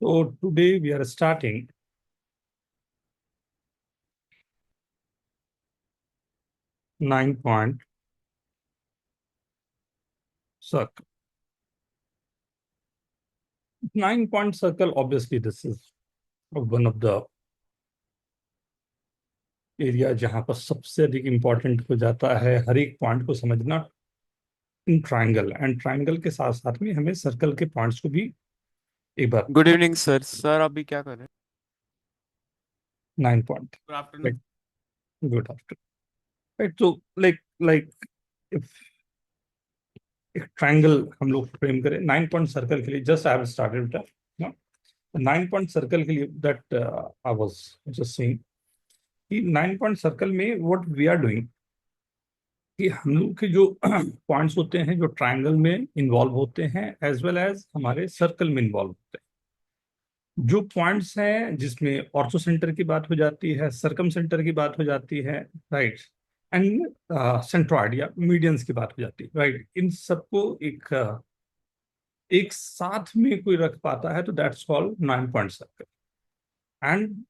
So today we are starting 9-point circle. 9-point circle, obviously this is one of the area जहां पर सबसे अधिक important हो जाता है हर एक पॉइंट को समझना इन ट्राइंगल, एंड ट्राइंगल के साथ साथ में हमें सर्कल के पॉइंट्स को भी एक बार गुड इवनिंग सर। सर अभी क्या कर रहे हैं? 9 point. Good afternoon. Right, good after. Right, तो लाइक इफ एक ट्राइंगल हम लोग फ्रेम करें 9-point सर्कल के लिए, just I have started with 9-point circle के लिए that I was just saying कि 9-point सर्कल में व्हाट वी आर डूइंग कि हम लोग के जो पॉइंट्स होते हैं जो ट्रायंगल में इन्वॉल्व होते हैं एज वेल एज हमारे सर्कल में इन्वॉल्व होते हैं। जो पॉइंट्स हैं जिसमें ऑर्थो सेंटर की बात हो जाती है, सरकम सेंटर की बात हो जाती है, राइट, एंड सेंट्रॉइड या मीडियंस की बात हो जाती है, राइट। इन सबको एक साथ में कोई रख पाता है तो that's called 9-point circle. And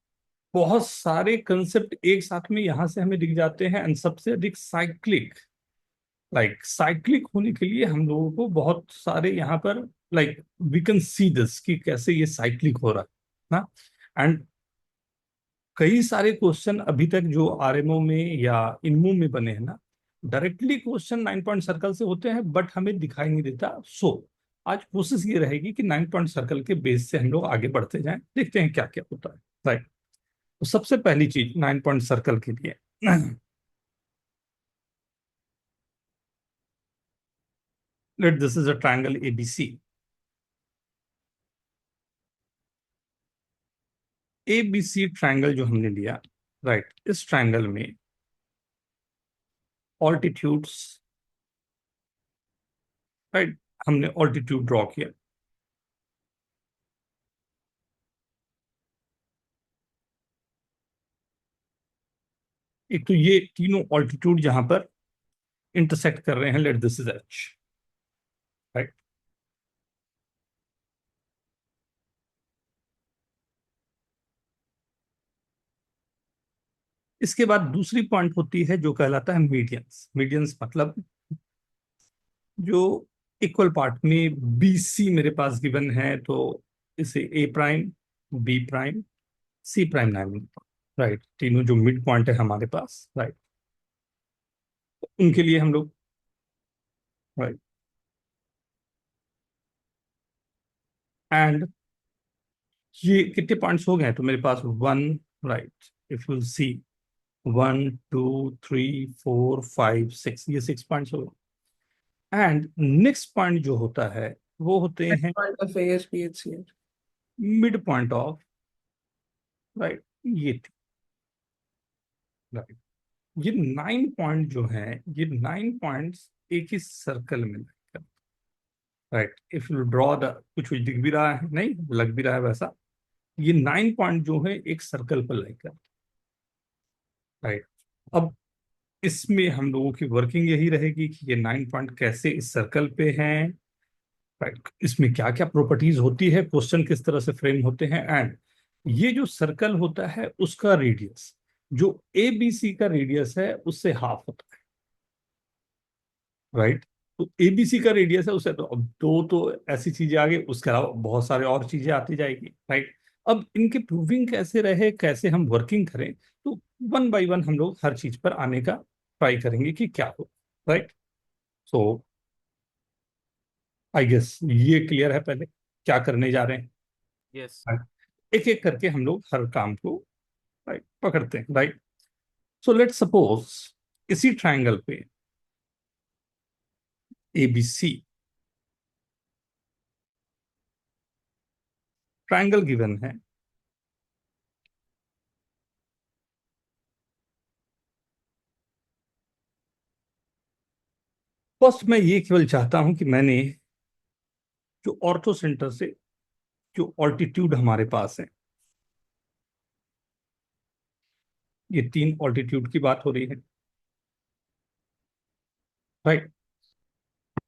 बहुत सारे कंसेप्ट एक साथ में यहां से हमें दिख जाते हैं, एंड सबसे अधिक साइक्लिक होने के लिए हम लोगों को बहुत सारे यहाँ पर वी कैन सी दिस कि कैसे ये साइक्लिक हो रहा है ना। एंड कई सारे क्वेश्चन अभी तक जो आरएमओ में या इनमो में बने हैं ना, डायरेक्टली क्वेश्चन 9-point सर्कल से होते हैं बट हमें दिखाई नहीं देता। आज कोशिश ये रहेगी कि 9-point सर्कल के बेस से हम लोग आगे बढ़ते जाएं, देखते हैं क्या क्या होता है, राइट। तो सबसे पहली चीज 9-point सर्कल के लिए let this is a triangle ABC. ABC triangle जो हमने लिया, राइट, इस ट्रायंगल में ऑल्टीट्यूड्स, राइट, हमने ऑल्टीट्यूड ड्रॉ किया। एक तो ये तीनों ऑल्टीट्यूड जहां पर इंटरसेक्ट कर रहे हैं, let this is H, right. इसके बाद दूसरी पॉइंट होती है जो कहलाता है मीडियंस। मीडियंस मतलब जो इक्वल पार्ट में बी सी मेरे पास गिवन है, तो इसे ए prime, B prime, C prime नाम, राइट, तीनों जो मिड पॉइंट है हमारे पास, राइट, उनके लिए हम लोग, राइट, एंड ये कितने पॉइंट्स हो गए तो मेरे पास one, right, if you see 1 2 3 4 5 6, ये 6 पॉइंट्स हो गए। एंड नेक्स्ट पॉइंट जो होता है वो होते हैं Point of ASPH here. Mid point of, right, ये थी, राइट। ये 9 पॉइंट जो है, ये 9 पॉइंट्स एक ही सर्कल में, right, if you draw the, कुछ दिख भी रहा है, नहीं लग भी रहा है वैसा, ये 9 पॉइंट जो है एक सर्कल पर लाइक, राइट। अब इसमें हम लोगों की वर्किंग यही रहेगी कि ये 9 पॉइंट कैसे इस सर्कल पे हैं, राइट, इसमें क्या क्या प्रॉपर्टीज होती है, क्वेश्चन किस तरह से फ्रेम होते हैं, एंड ये जो सर्कल होता है उसका रेडियस जो ए बी सी का रेडियस है उससे हाफ होता है, राइट। तो एबीसी का रेडियस है उससे, तो अब दो तो ऐसी चीजें आ गई, उसके अलावा बहुत सारे और चीजें आती जाएगी, राइट। अब इनके प्रूविंग कैसे रहे, कैसे हम वर्किंग करें, तो वन बाय वन हम लोग हर चीज पर आने का ट्राई करेंगे कि क्या हो, राइट। सो आई गेस ये क्लियर है पहले क्या करने जा रहे हैं। यस। एक एक करके हम लोग हर काम को, राइट, पकड़ते हैं, राइट। सो लेट सपोज इसी ट्रायंगल पे एबीसी ट्रायंगल गिवन है। फर्स्ट मैं ये केवल चाहता हूं कि मैंने जो ऑर्थो सेंटर से जो ऑल्टीट्यूड हमारे पास है, ये 3 ऑल्टीट्यूड की बात हो रही है, राइट।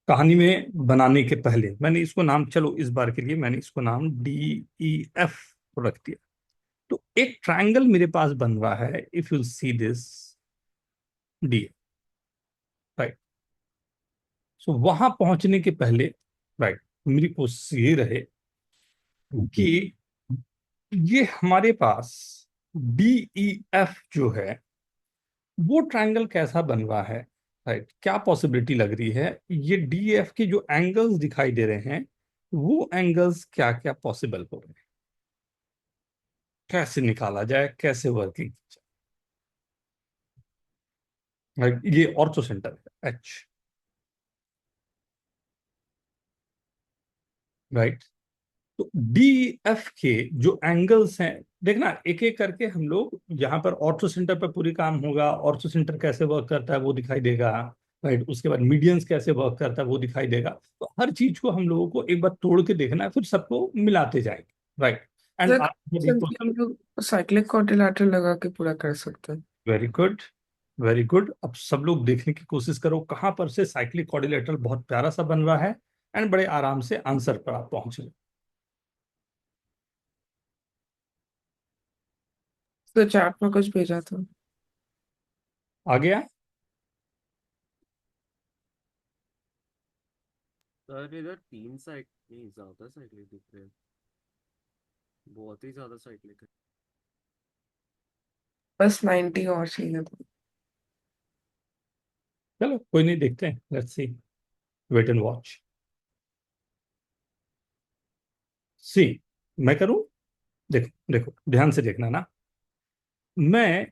कहानी में बनाने के पहले मैंने इसको नाम, चलो इस बार के लिए मैंने इसको नाम DEF रख दिया। तो एक ट्रायंगल मेरे पास बन रहा है, if you see this D, right. So वहां पहुंचने के पहले, राइट, मेरी कोशिश ये रहे कि ये हमारे पास DEF जो है वो ट्रायंगल कैसा बन रहा है, राइट, क्या पॉसिबिलिटी लग रही है, ये DEF के जो एंगल्स दिखाई दे रहे हैं वो एंगल्स क्या क्या पॉसिबल हो रहे हैं, कैसे निकाला जाए, कैसे वर्किंग, राइट। ये ऑर्थो सेंटर है H, राइट। तो DEF के जो एंगल्स हैं, देखना एक एक करके हम लोग यहाँ पर ऑर्थो सेंटर पर पूरी काम होगा, ऑर्थो सेंटर कैसे वर्क करता है वो दिखाई देगा, राइट। उसके बाद मीडियंस कैसे वर्क करता है वो दिखाई देगा। तो हर चीज को हम लोगों को एक बार तोड़ के देखना है, फिर सबको मिलाते जाएंगे, राइट। एंड सर जल्दी हम लोग साइक्लिक क्वाड्रिलेटरल लगा के पूरा कर सकते हैं। Very good, very good. अब सब लोग देखने की कोशिश करो कहां पर से साइक्लिक क्वाड्रिलेटरल बहुत प्यारा सा बन रहा है, एंड बड़े आराम से आंसर पर आप पहुंच गए। सर चैट में कुछ भेजा था। आ गया। सर इधर 3 साइड नहीं, ज्यादा साइकिल दिख रहे हैं। बहुत ही ज्यादा साइकिल है। बस 90 और चाहिए था। चलो कोई नहीं, देखते हैं, let's see, wait and watch. See, मैं करूं, देखो देखो ध्यान से देखना ना। मैं,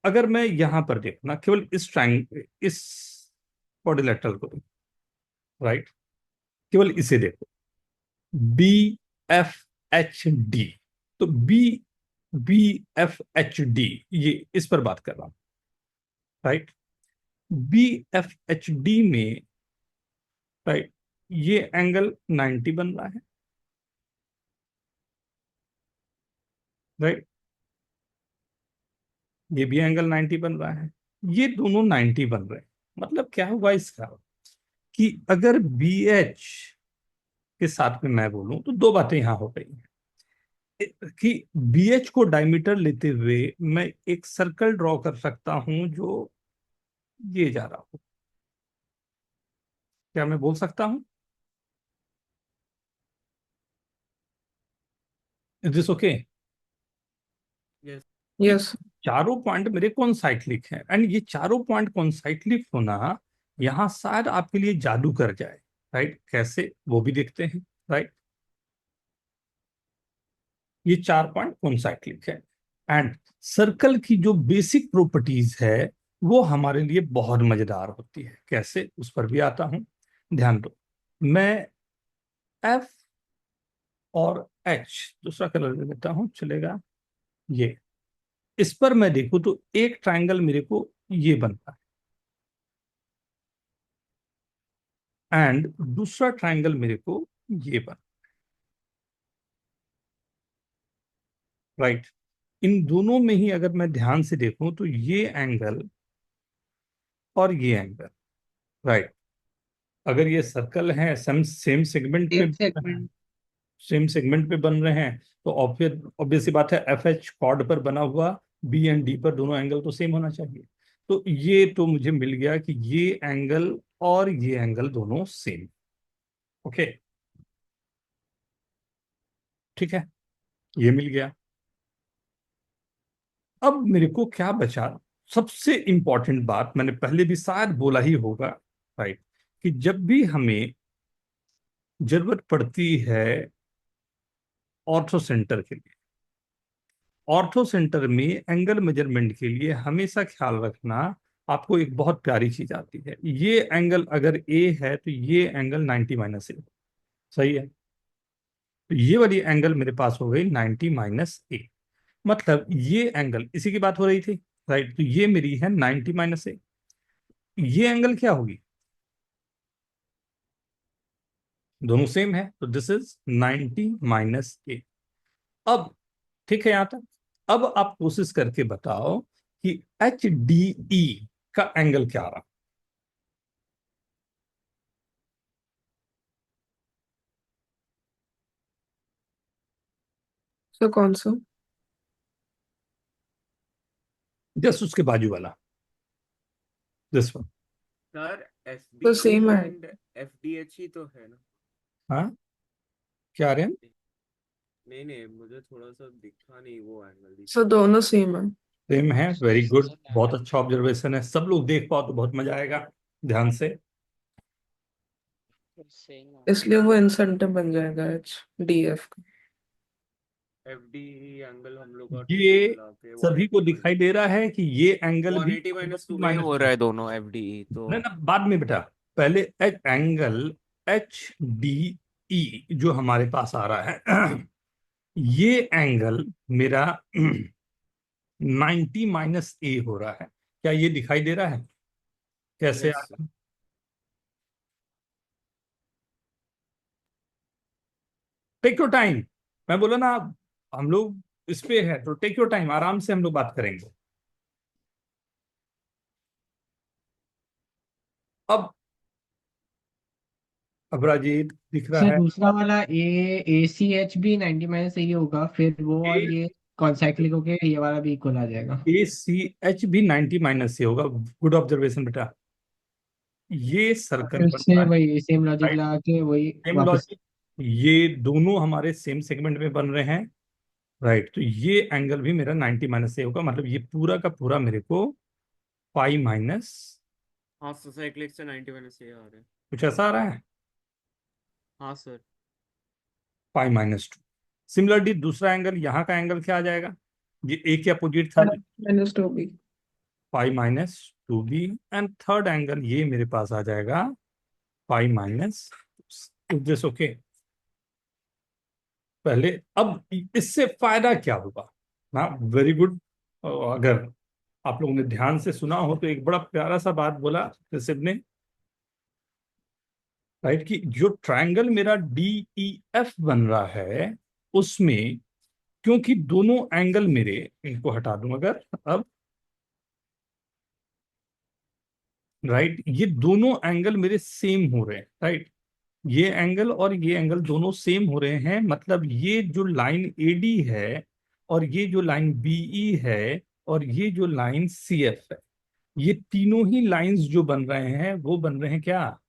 अगर मैं यहां पर देखना केवल इस ट्राइंग, इस क्वाड्रिलेटरल को, राइट, केवल इसे देखो, BFHD। तो BFHD, ये इस पर बात कर रहा हूं, राइट। BFHD में, राइट, ये एंगल 90 बन रहा है, राइट। ये भी एंगल 90 बन रहा है, ये दोनों 90 बन रहे हैं। मतलब क्या हुआ इसका, कि अगर BH के साथ में मैं बोलूं तो दो बातें यहां हो गई हैं, कि BH को डायमीटर लेते हुए मैं एक सर्कल ड्रॉ कर सकता हूं जो ये जा रहा हो। क्या मैं बोल सकता हूं? Is this okay? यस। कि यस। चारों पॉइंट मेरे कौन साइक्लिक हैं, एंड ये चारों पॉइंट कौन साइक्लिक होना यहां शायद आपके लिए जादू कर जाए, राइट। कैसे वो भी देखते हैं, राइट। ये चार पॉइंट कौन साइक्लिक है, एंड सर्कल की जो बेसिक प्रॉपर्टीज है वो हमारे लिए बहुत मजेदार होती है। कैसे, उस पर भी आता हूं, ध्यान दो। मैं F और H दूसरा कलर ले लेता हूं, चलेगा ये। इस पर मैं देखूं तो एक ट्रायंगल मेरे को ये बनता है, एंड दूसरा ट्रायंगल मेरे को ये बन, राइट। इन दोनों में ही अगर मैं ध्यान से देखूं तो ये एंगल और ये एंगल, राइट, अगर ये सर्कल है, सेम सेम सेगमेंट पे, एक सेगमेंट। सेम सेगमेंट पे बन रहे हैं, तो ऑब्वियस सी बात है, FH कॉर्ड पर बना हुआ B एंड D पर दोनों एंगल तो सेम होना चाहिए। तो ये तो मुझे मिल गया कि ये एंगल और ये एंगल दोनों सेम। ओके, ठीक है, ये मिल गया। अब मेरे को क्या बचा, सबसे इंपॉर्टेंट बात मैंने पहले भी शायद बोला ही होगा, राइट, कि जब भी हमें जरूरत पड़ती है ऑर्थो सेंटर के लिए, ऑर्थो सेंटर में एंगल मेजरमेंट के लिए हमेशा ख्याल रखना, आपको एक बहुत प्यारी चीज आती है। ये एंगल अगर A है तो ये एंगल 90 - A, सही है। तो ये वाली एंगल मेरे पास हो गई 90 - A। मतलब ये एंगल, इसी की बात हो रही थी, राइट। तो ये मेरी है 90 - A। ये एंगल क्या होगी, दोनों सेम है, तो दिस इज 90 - A। अब ठीक है यहां तक। अब आप कोशिश करके बताओ कि HDE का एंगल क्या रहा। सर कौन सा? जस्ट उसके बाजू वाला, दिस वन। सर एफ तो बी सेम है। एंड एफ डी एच ही तो है ना? हाँ, क्या रहे हैं? नहीं नहीं, मुझे थोड़ा सा दिखा नहीं वो एंगल सर दिखा। दोनों सेम है। सेम है, वेरी गुड, बहुत अच्छा ऑब्जर्वेशन है। सब लोग देख पाओ तो बहुत मजा आएगा, ध्यान से। इसलिए वो इंसेंटिव बन जाएगा एच डी एफ का। एफ डी एंगल हम लोग का टोटल ये मिला के वन सभी को एटी दिखाई दे रहा है कि ये एंगल भी 2 में ही माइनस हो टू। रहा है दोनों एफ डी तो। नहीं ना, बाद में बेटा, पहले एंगल एच डी ई जो हमारे पास आ रहा है, ये एंगल मेरा 90 - ए हो रहा है। क्या ये दिखाई दे रहा है? कैसे आ यस। रहा है? Take your time. मैं बोला ना, हम लोग इस पे है तो टेक योर टाइम, आराम से हम लोग बात करेंगे। अब राजीव दिख रहा सर है? दूसरा वाला ए सी एच भी 90 - ए होगा, फिर वो और ये कॉन्साइक्लिक होके ये वाला भी इक्वल आ जाएगा। ए सी एच भी 90 - ए होगा। गुड ऑब्जर्वेशन बेटा। ये सर्कल फिर बन से रहा है, वही सेम लॉजिक राइट? लगा के वही सेम वापस। लॉजिक। ये दोनों हमारे सेम सेगमेंट में बन रहे हैं, राइट? तो ये एंगल भी मेरा 90 - ए होगा, मतलब ये पूरा का पूरा मेरे को पाई माइनस हाँ सर, साइक्लिक से 90 - ए आ रहे हैं। कुछ ऐसा आ रहा है, हाँ सर। पाई - 2। सिमिलरली दूसरा एंगल, यहाँ का एंगल क्या आ जाएगा? ये एक के अपोजिट था, minus two B. Pi - 2b। And third angle ये मेरे पास आ जाएगा पाई - दिस। ओके, पहले अब इससे फायदा क्या होगा ना? Very good. अगर आप लोगों ने ध्यान से सुना हो तो एक बड़ा प्यारा सा बात बोला ऋषभ ने, राइट? कि जो ट्रायंगल मेरा डी ई एफ बन रहा है उसमें, क्योंकि दोनों एंगल मेरे, इनको हटा दूं अगर अब, राइट, ये दोनों एंगल मेरे सेम हो रहे हैं, राइट? ये एंगल और ये एंगल दोनों सेम हो रहे हैं, मतलब ये जो लाइन एडी है और ये जो लाइन बीई है और ये जो लाइन सी एफ है, ये तीनों ही लाइंस जो बन रहे हैं वो बन रहे हैं क्या?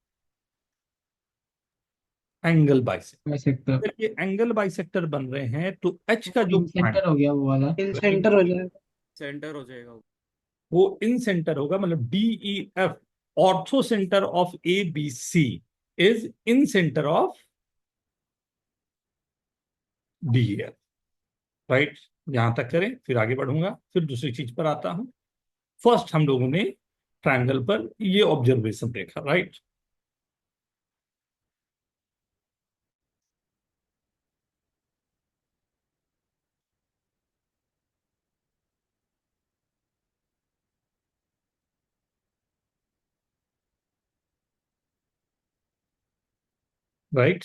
Angle bisector. बाइसेक्टर। अगर ये एंगल बाइसेक्टर बन रहे हैं तो एच का वो जो इन पॉइंट, सेंटर हो गया वो वाला। इन सेंटर हो जाएगा। सेंटर हो जाएगा वो। वो इन सेंटर होगा, मतलब D E F orthocentre of A B C is incentre of D F, right? यहां तक करें, फिर आगे बढ़ूंगा, फिर दूसरी चीज पर आता हूं। फर्स्ट हम लोगों ने ट्रायंगल पर ये ऑब्जर्वेशन देखा, राइट? राइट,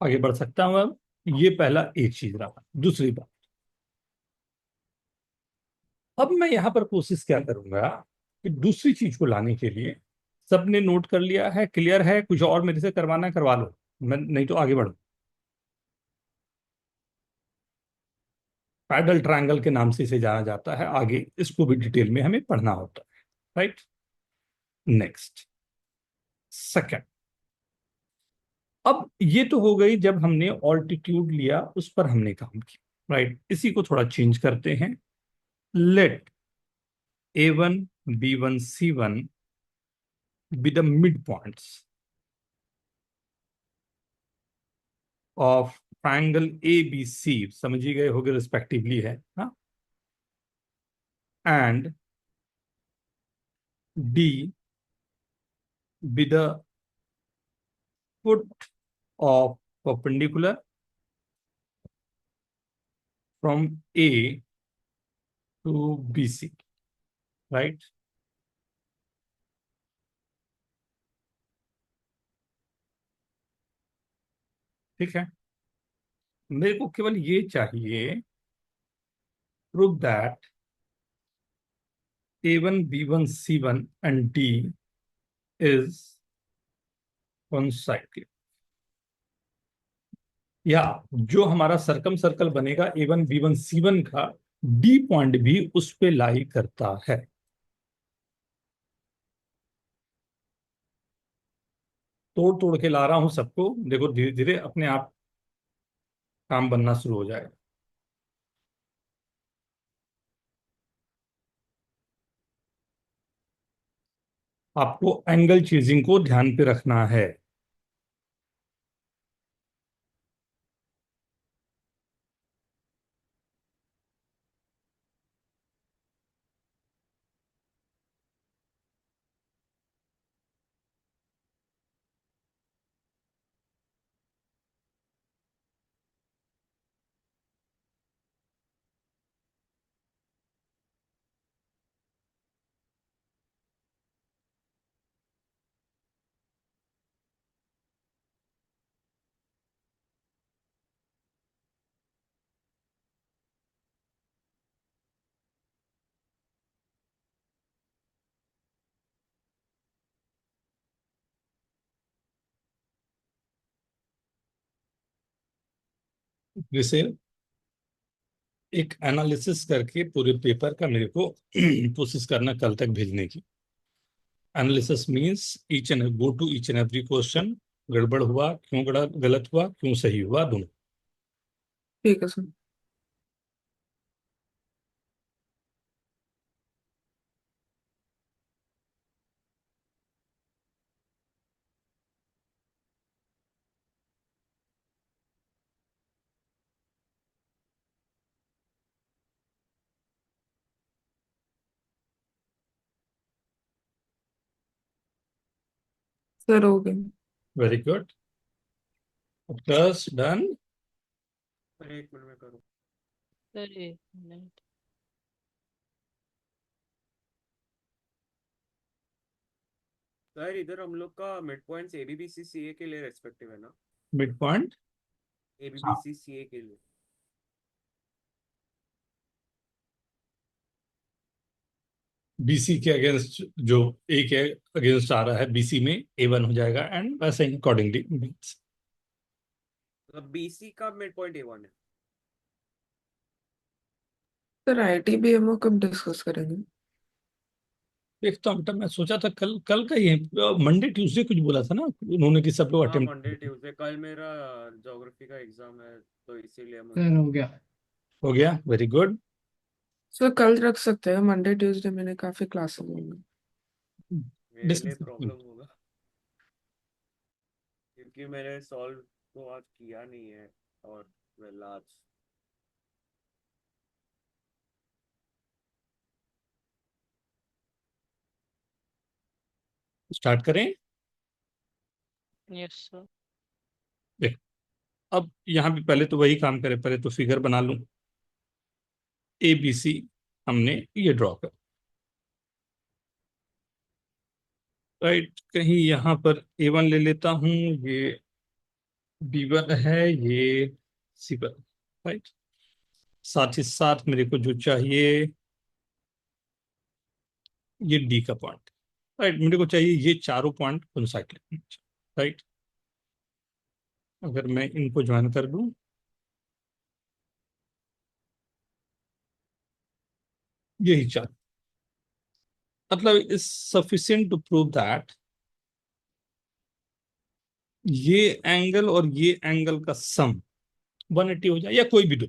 आगे बढ़ सकता हूं अब। ये पहला एक चीज रहा। दूसरी बात, अब मैं यहां पर कोशिश क्या करूंगा कि दूसरी चीज को लाने के लिए, सबने नोट कर लिया है, क्लियर है? कुछ और मेरे से करवाना है, करवा लो, मैं नहीं तो आगे बढ़ू। पैडल ट्रायंगल के नाम से इसे जाना जाता है, आगे इसको भी डिटेल में हमें पढ़ना होता है, राइट? Next, second. अब ये तो हो गई जब हमने ऑल्टीट्यूड लिया, उस पर हमने काम किया, राइट? इसी को थोड़ा चेंज करते हैं। Let A1 B1 C1 be the midpoints of triangle ABC, समझिए गए होगे, रिस्पेक्टिवली है, हाँ? And D be the foot of perpendicular from A to BC, right? ठीक है, मेरे को केवल ये चाहिए, prove that A1 B1 C1 and D is concyclic, या जो हमारा सर्कम सर्कल बनेगा A1 B1 C1 का, D पॉइंट भी उस पे लाई करता है। तोड़ तोड़ के ला रहा हूं सबको, देखो धीरे धीरे अपने आप काम बनना शुरू हो जाएगा। आपको एंगल चेजिंग को ध्यान पे रखना है। जैसे एक एनालिसिस करके पूरे पेपर का मेरे को कोशिश करना कल तक भेजने की। Analysis means each and go to each and every question, गड़बड़ हुआ क्यों, गलत हुआ क्यों, सही हुआ, दोनों। ठीक है सर। सर हो गए। Very good, plus done. अरे एक मिनट में करूँ। सर एक मिनट। सर इधर हम लोग का मिड पॉइंट्स ABBCCA के लिए रेस्पेक्टिव है ना? मिड पॉइंट ABBCCA के लिए। BC के अगेंस्ट, जो A के अगेंस्ट आ रहा है BC में A1 हो जाएगा, एंड वैसे ही अकॉर्डिंगली। मतलब BC का मिड पॉइंट A1 है। सर ITBMO कब डिस्कस करेंगे? देखता हूँ बेटा, मैं सोचा था कल कल का ही मंडे ट्यूसडे कुछ बोला था ना उन्होंने कि सब लोग हाँ अटेम्प्ट। मंडे ट्यूसडे, कल मेरा ज्योग्राफी का एग्जाम है तो इसीलिए सर हो गया। हो गया, वेरी गुड। सर कल रख सकते हैं, मंडे ट्यूसडे मैंने काफी क्लासेस होंगे। मेरे लिए प्रॉब्लम होगा क्योंकि मैंने सॉल्व तो आज किया नहीं है, और वेल आज स्टार्ट करें। Yes sir. देख, अब यहाँ भी पहले तो वही काम करें, पहले तो फिगर बना लूं। ABC हमने ये ड्रॉ कर, राइट। कहीं यहाँ पर A1 ले लेता हूँ, ये B1 है, ये C1, राइट। साथ ही साथ मेरे को जो चाहिए ये D का पॉइंट, राइट। मेरे को चाहिए ये चारों पॉइंट कोइंसाइड, राइट। अगर मैं इनको ज्वाइन कर दूं, यही चार, मतलब is sufficient to prove that ये एंगल और ये एंगल का सम 180 हो जाए, या कोई भी दो,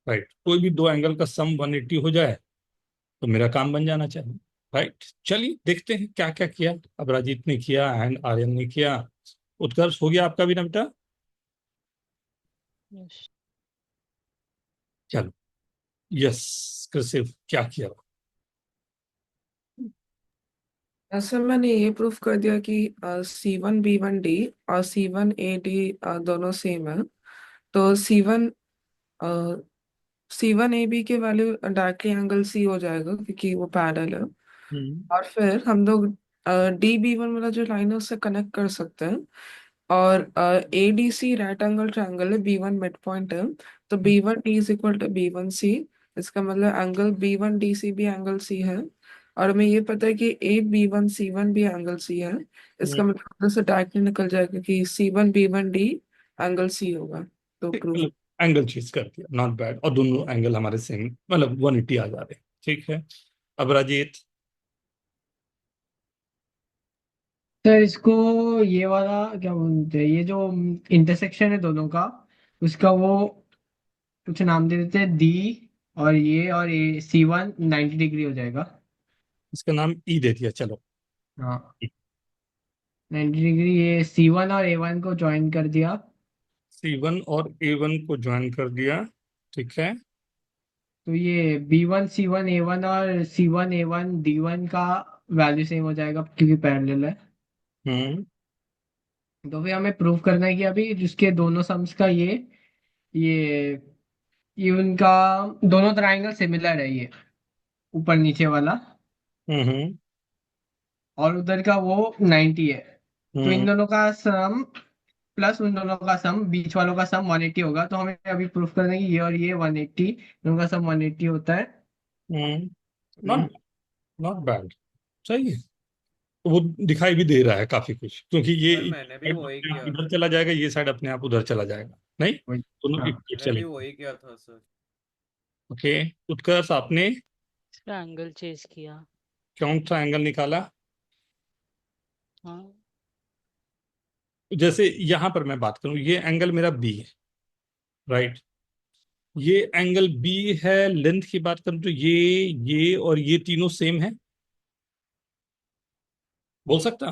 राइट। कोई भी दो एंगल का सम 180 हो जाए तो मेरा काम बन जाना चाहिए, राइट। चलिए देखते हैं क्या क्या किया। अब राजीत ने किया एंड आर्यन ने किया। उत्कर्ष हो गया आपका भी ना बेटा? यस चलो, यस कृषि क्या किया? ऐसे मैंने ये प्रूफ कर दिया कि C1B1D और C1AD दोनों सेम है। तो C1AB के वैल्यू डायरेक्टली एंगल C हो जाएगा क्योंकि वो पैरेलल है। और फिर हम लोग DB1 वाला जो लाइन है उससे कनेक्ट कर सकते हैं। और ADC राइट एंगल ट्रायंगल है, B1 मिड पॉइंट है, तो B1D is equal to B1C। इसका मतलब एंगल B1DC भी एंगल सी है, और हमें ये पता है कि AB1C1 भी एंगल सी है। इसका मतलब उधर से डायरेक्टली निकल जाएगा कि C1B1D एंगल सी होगा, तो प्रूफ। मतलब एंगल चेंज कर दिया, नॉट बैड, और दोनों एंगल हमारे सेम, मतलब 180 आ जा रहे हैं। ठीक है, अब राजीत। सर इसको ये वाला क्या बोलते हैं, ये जो इंटरसेक्शन है दोनों का, उसका वो कुछ नाम दे देते हैं डी, और ए C1 90 डिग्री हो जाएगा। इसका नाम ई दे दिया, चलो। हाँ, 90 डिग्री, ये C1 और A1 को ज्वाइन कर दिया। C1 और A1 को ज्वाइन कर दिया, ठीक है। तो ये B1C1A1 और C1A1D1 का वैल्यू सेम हो जाएगा क्योंकि पैरेलल है। हम्म तो फिर हमें प्रूव करना है कि अभी जिसके दोनों सम्स का ये ये उनका दोनों ट्रायंगल सिमिलर है, ये ऊपर नीचे वाला, हम्म और उधर का वो 90 है। तो इन हम्म दोनों का सम प्लस उन दोनों का सम, बीच वालों का सम 180 होगा। तो हमें अभी प्रूफ करना है कि ये और ये 180, दोनों का सम 180 होता है। हम्म हम्म, नॉट नॉट बैड, सही है। तो वो दिखाई भी दे रहा है काफी कुछ, क्योंकि ये सर मैंने भी साइड वही अपने आप किया इधर चला जाएगा, ये साइड अपने आप उधर चला जाएगा, नहीं, वही। दोनों हाँ, इक्वल मैंने भी चलेंगे। वही किया था सर। ओके, उत्कर्ष आपने इसका एंगल चेंज किया। कौन सा एंगल निकाला? हाँ। जैसे यहां पर मैं बात करूं, ये एंगल मेरा बी है, राइट। ये एंगल बी है, लेंथ की बात करूं तो ये और ये तीनों सेम है, बोल सकता।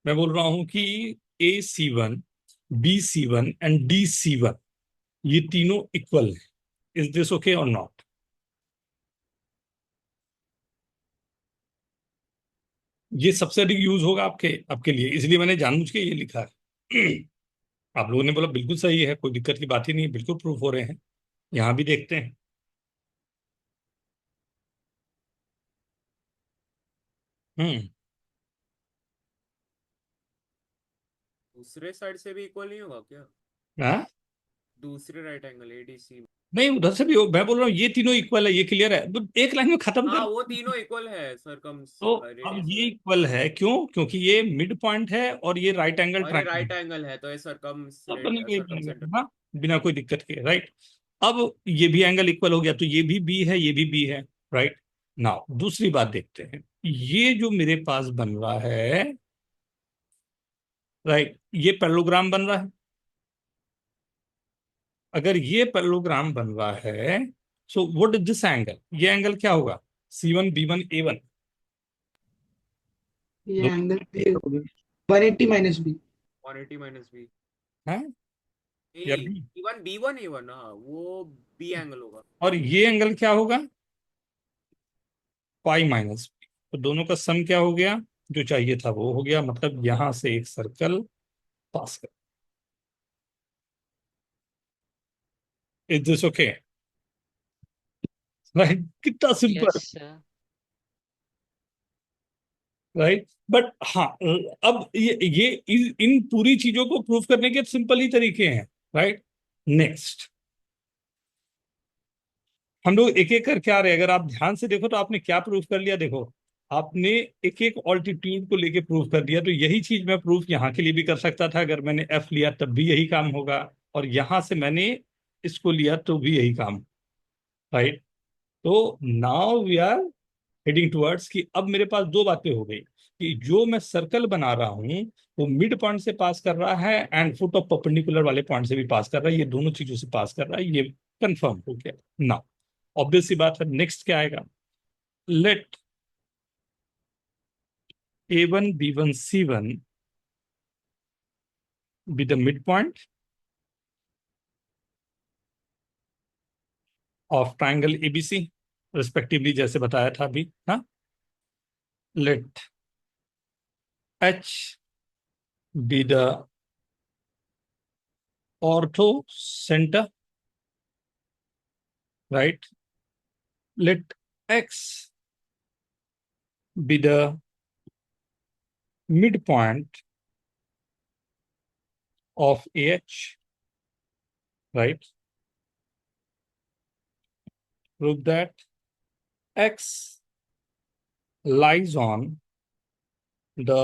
मैं बोल रहा हूं कि AC1, BC1 एंड DC1, ये तीनों इक्वल है। इज दिस ओके और नॉट? ये सबसे अधिक यूज होगा आपके आपके लिए, इसलिए मैंने जानबूझ के ये लिखा है। आप लोगों ने बोला बिल्कुल सही है, कोई दिक्कत की बात ही नहीं है, बिल्कुल प्रूफ हो रहे हैं। यहां भी देखते हैं। हम्म दूसरे साइड से भी इक्वल नहीं होगा क्या? हाँ, दूसरे राइट एंगल ADC। नहीं उधर से भी मैं बोल रहा हूँ ये तीनों इक्वल है, ये क्लियर है, तो एक लाइन में खत्म हाँ कर। वो तीनों इक्वल है सरकम तो अब रेडियस ये में। इक्वल है क्यों? क्योंकि ये मिड पॉइंट है और ये राइट एंगल और ये ट्राइंगल, राइट एंगल है तो ये सरकम सब बनेगा, ये सरकम सेंटर। बनेगा, हाँ, बिना कोई दिक्कत के, राइट। अब ये भी एंगल इक्वल हो गया, तो ये भी बी है, ये भी बी है, राइट। नाउ दूसरी बात देखते हैं, ये जो मेरे पास बन रहा है, राइट, ये पैरेललोग्राम बन रहा है। अगर ये पैरेललोग्राम बन रहा है, so what is this angle? ये एंगल क्या होगा? C1B1A1, ये दो एंगल पे होगा 180 माइनस बी। 180 minus B. है ए या बी? B1 हाँ वो बी एंगल होगा। और ये एंगल क्या होगा? Pi minus B. तो दोनों का सम क्या हो गया? जो चाहिए था वो हो गया, मतलब यहां से एक सर्कल पास कर। Is this okay? राइट, कितना simple, yes sir. Right. But हाँ, अब ये इन पूरी चीजों को प्रूव करने के सिंपल ही तरीके हैं, राइट। नेक्स्ट, हम लोग एक एक करके आ रहे हैं। अगर आप ध्यान से देखो तो आपने क्या प्रूव कर लिया, देखो, आपने एक एक ऑल्टीट्यूड को लेके प्रूव कर दिया। तो यही चीज मैं प्रूफ यहाँ के लिए भी कर सकता था, अगर मैंने एफ लिया तब भी यही काम होगा, और यहां से मैंने इसको लिया तो भी यही काम, राइट। तो now we are heading towards कि अब मेरे पास दो बातें हो गई, कि जो मैं सर्कल बना रहा हूं वो मिड पॉइंट से पास कर रहा है एंड फुट ऑफ परपेंडिकुलर वाले पॉइंट से भी पास कर रहा है, ये दोनों चीजों से पास कर रहा है, ये कंफर्म हो गया। नाउ ऑब्वियस सी बात है, नेक्स्ट क्या आएगा? Let A1B1C1 be the midpoint of triangle ABC respectively, जैसे बताया था अभी, हाँ। Let H be the ortho center, right. Let X be the midpoint of AH, right. prove that x lies on the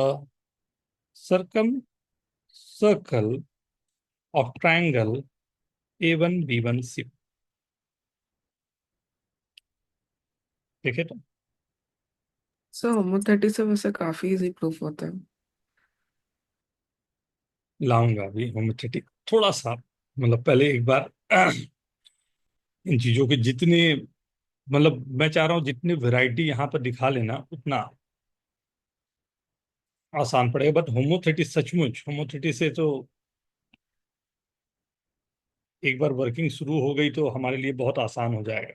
circle of triangle A1 B1 C. ठीक है? तो sir होमोथेटी से वैसे काफी इजी प्रूफ होता है। लाऊंगा अभी होमोथेटिक थोड़ा सा, मतलब पहले एक बार इन चीजों के जितने, मतलब मैं चाह रहा हूँ जितनी वैरायटी यहाँ पर दिखा लेना उतना आसान पड़ेगा। बट होमोथेटी, सचमुच होमोथेटी से तो एक बार वर्किंग शुरू हो गई तो हमारे लिए बहुत आसान हो जाएगा।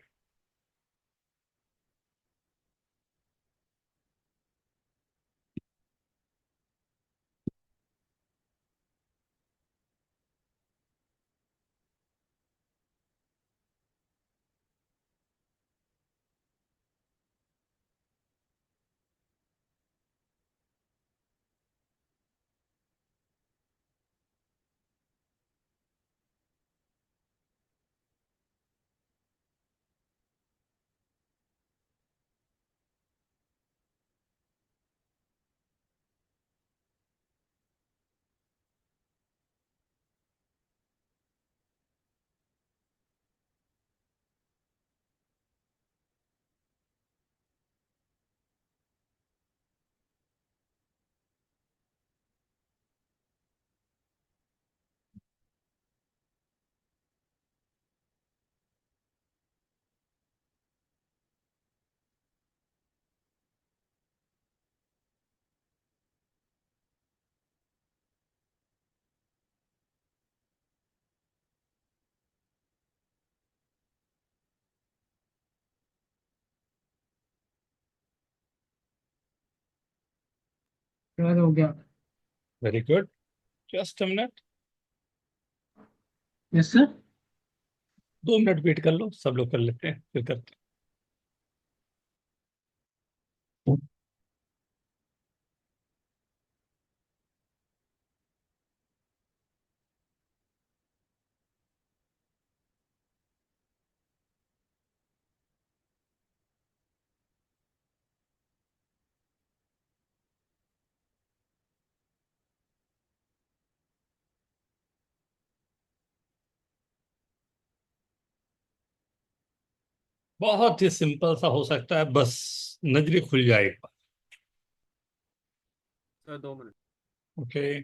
याद हो गया। Very good, just a minute, yes sir. 2 minute wait कर लो, सब लोग कर लेते हैं फिर करते हैं। बहुत ही सिंपल सा हो सकता है, बस नजरे खुल जाएगा। Sir 2 minute. Okay,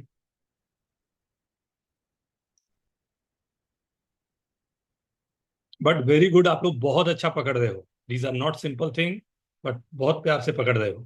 but very good, आप लोग बहुत अच्छा पकड़ रहे हो। These are not simple thing, but बहुत प्यार से पकड़ रहे हो।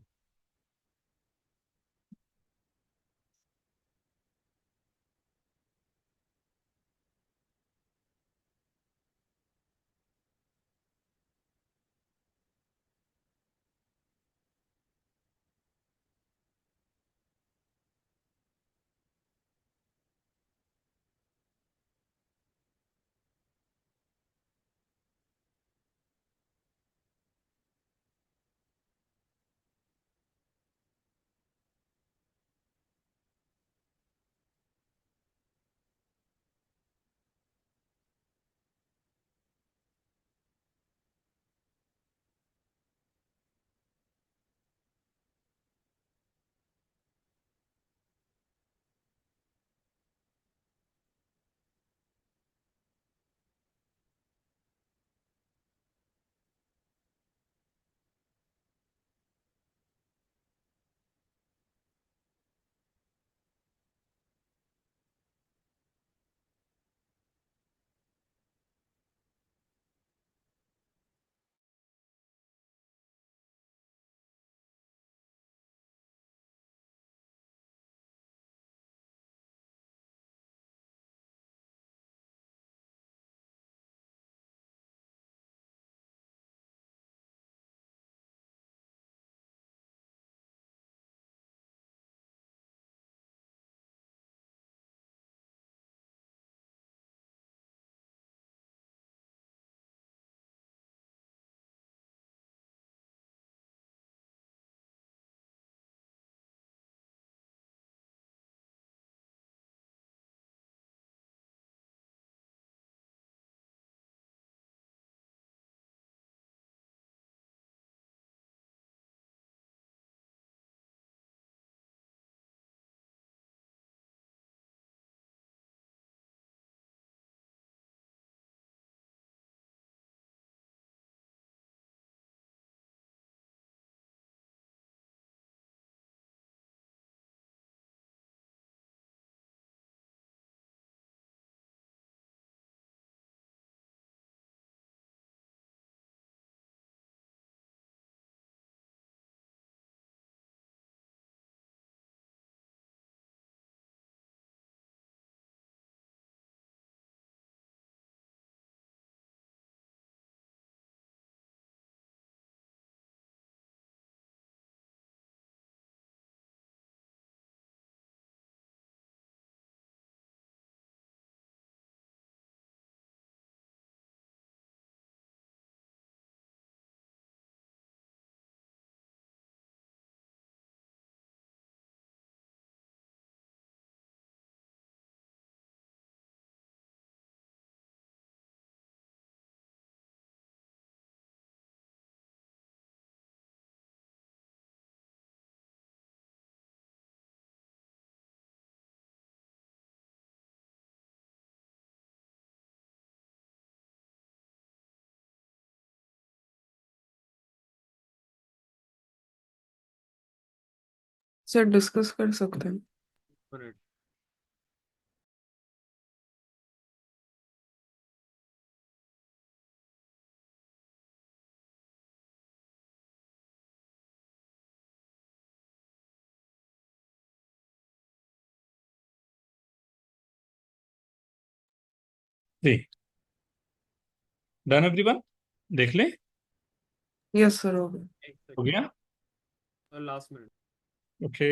सर डिस्कस कर सकते हैं। मिनट। जी, डन एवरीवन, देख ले, यस सर हो गया। एक हो सेकंड, गया। Last minute. ओके,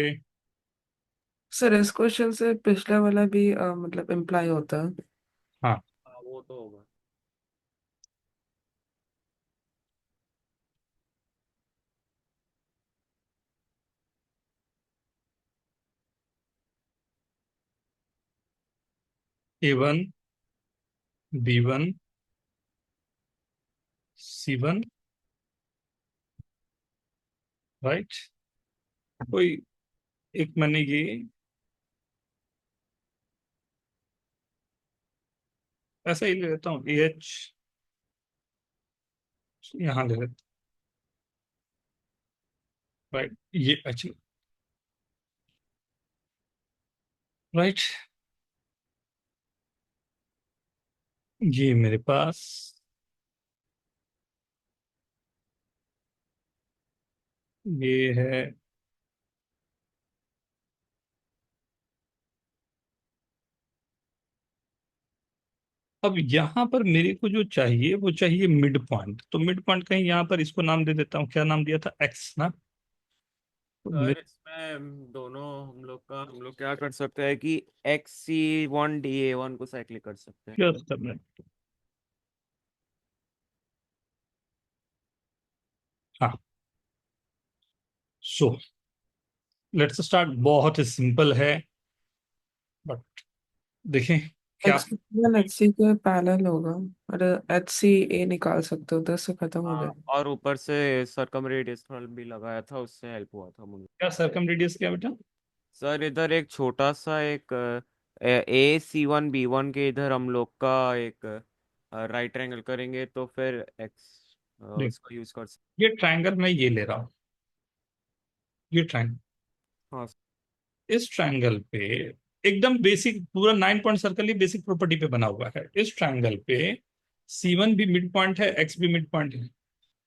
सर इस क्वेश्चन से पिछला वाला भी मतलब इम्प्लाई होता है। हाँ, हाँ वो तो होगा। A1 B1 C1, right. कोई एक मैंने ये ऐसा ही ले लेता हूँ, AH यहाँ ले लेता हूँ, राइट। ये अच्छा, राइट, ये मेरे पास ये है। अब यहाँ पर मेरे को जो चाहिए वो चाहिए मिड पॉइंट, तो मिड पॉइंट कहीं यहाँ पर इसको नाम दे देता हूँ, क्या नाम दिया था, एक्स ना। तो सर इसमें दोनों हम लोग क्या कर सकते हैं कि XC1 DA1 को साइक्लिक कर सकते हैं। just a minute। हाँ, सो लेट्स स्टार्ट, बहुत ही सिंपल है, बट देखें क्या। एक्स वन एच सी के पैरेलल होगा और एच सी ए निकाल सकते हो, 10 से खत्म हो हाँ, गया। और ऊपर से सरकम रेडियस भी लगाया था, उससे हेल्प हुआ था मुझे। क्या सरकम रेडियस क्या बेटा? सर इधर एक छोटा सा एक AC1B1 के इधर हम लोग का एक राइट एंगल करेंगे तो फिर एक्स देख, उसका यूज कर सकते। ये ट्रायंगल मैं ये ले रहा हूँ, ये ट्रायंगल, हाँ इस ट्रायंगल पे एकदम बेसिक पूरा 9 पॉइंट सर्कल ही बेसिक प्रॉपर्टी पे बना हुआ है। इस ट्रायंगल पे C1 भी मिड पॉइंट है, एक्स भी मिड पॉइंट है,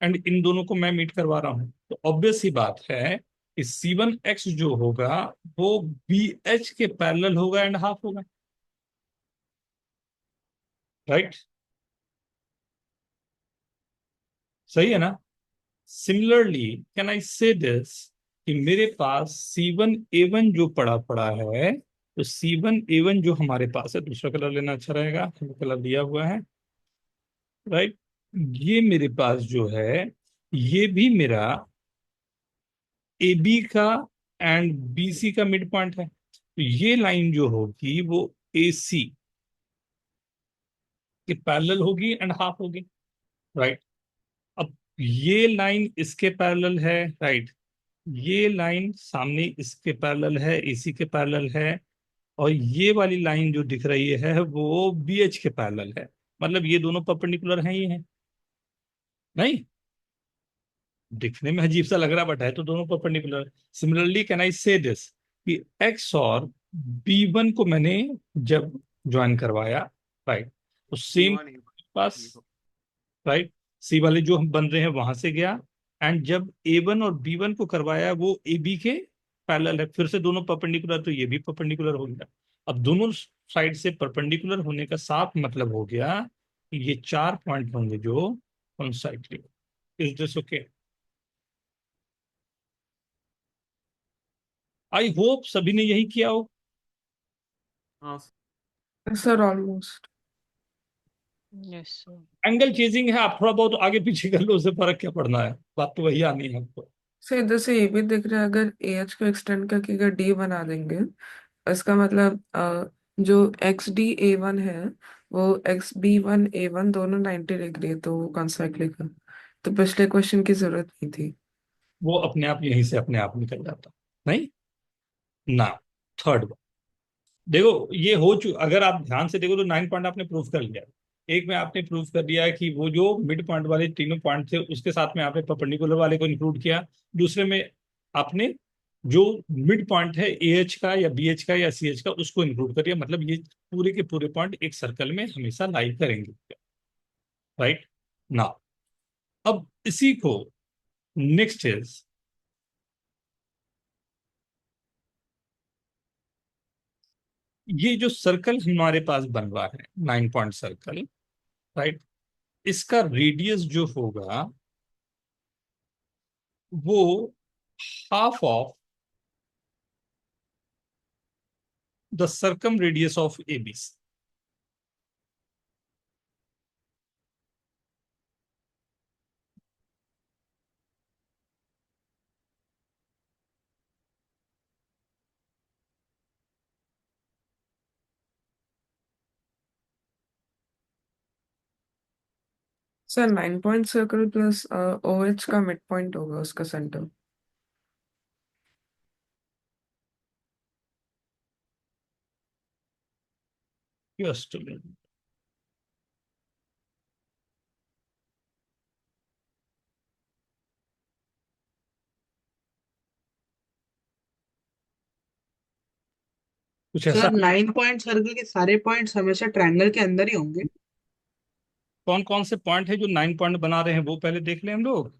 एंड इन दोनों को मैं मीट करवा रहा हूँ, तो ऑब्वियस सी बात है कि C1X जो होगा वो BH के पैरेलल होगा एंड हाफ होगा, राइट। सही है ना? सिमिलरली कैन आई से दिस कि मेरे पास C1A1 जो पड़ा पड़ा है, तो C1A1 जो हमारे पास है, दूसरा कलर लेना अच्छा रहेगा, कलर दिया हुआ है, राइट। ये मेरे पास जो है ये भी मेरा AB का एंड BC का मिड पॉइंट है, तो ये लाइन जो होगी वो AC के पैरेलल होगी एंड हाफ होगी, राइट। अब ये लाइन इसके पैरेलल है, राइट, ये लाइन सामने इसके पैरेलल है, AC के पैरेलल है, और ये वाली लाइन जो दिख रही है वो BH के पैरेलल है, मतलब ये दोनों परपेंडिकुलर हैं, ये हैं नहीं, दिखने में अजीब सा लग रहा बट है तो दोनों परपेंडिकुलर। सिमिलरली कैन आई से दिस कि एक्स और B1 को मैंने जब ज्वाइन करवाया, राइट, तो सेम C1 पास, राइट, सी वाले जो हम बन रहे हैं वहां से गया, एंड जब A1 और B1 को करवाया वो AB के पैरेलल है, फिर से दोनों परपेंडिकुलर, तो ये भी परपेंडिकुलर हो गया। अब दोनों साइड से परपेंडिकुलर होने का साफ मतलब हो गया कि ये 4 पॉइंट होंगे जो concyclic. Is this okay? I hope सभी ने यही किया हो। हाँ sir almost. Yes sir. Angle chasing है, आप थोड़ा बहुत आगे पीछे कर लो, उससे फर्क क्या पड़ना है, बात तो वही आनी है आपको। सर इधर से ये भी दिख रहा है, अगर ए एच को एक्सटेंड करके अगर डी बना देंगे, इसका मतलब जो एक्स डी ए वन है वो एक्स बी वन ए वन दोनों 90 डिग्री है, तो वो कॉन्साइक्लिक है, तो पिछले क्वेश्चन की जरूरत नहीं थी। वो अपने आप यहीं से अपने आप निकल जाता, नहीं ना। थर्ड, देखो ये हो चुका, अगर आप ध्यान से देखो तो 9 पॉइंट आपने प्रूव कर लिया। एक में आपने प्रूव कर दिया कि वो जो मिड पॉइंट वाले तीनों पॉइंट थे उसके साथ में आपने परपेंडिकुलर वाले को इंक्लूड किया। दूसरे में आपने जो मिड पॉइंट है AH का या BH का या CH का, उसको इंक्लूड करिए, मतलब ये पूरे के पूरे पॉइंट एक सर्कल में हमेशा लाई करेंगे। राइट ना, अब इसी को नेक्स्ट इज, ये जो सर्कल हमारे पास बन रहा है 9 पॉइंट सर्कल, राइट, इसका रेडियस जो होगा वो half of the circum radius of ABC। Sir 9 point circle plus OH का मिड पॉइंट होगा उसका सेंटर। जस्ट कुछ ऐसा। सर 9 पॉइंट सर्कल के सारे पॉइंट्स हमेशा ट्रायंगल के अंदर ही होंगे। कौन कौन से पॉइंट है जो 9 पॉइंट बना रहे हैं वो पहले देख लें हम लोग।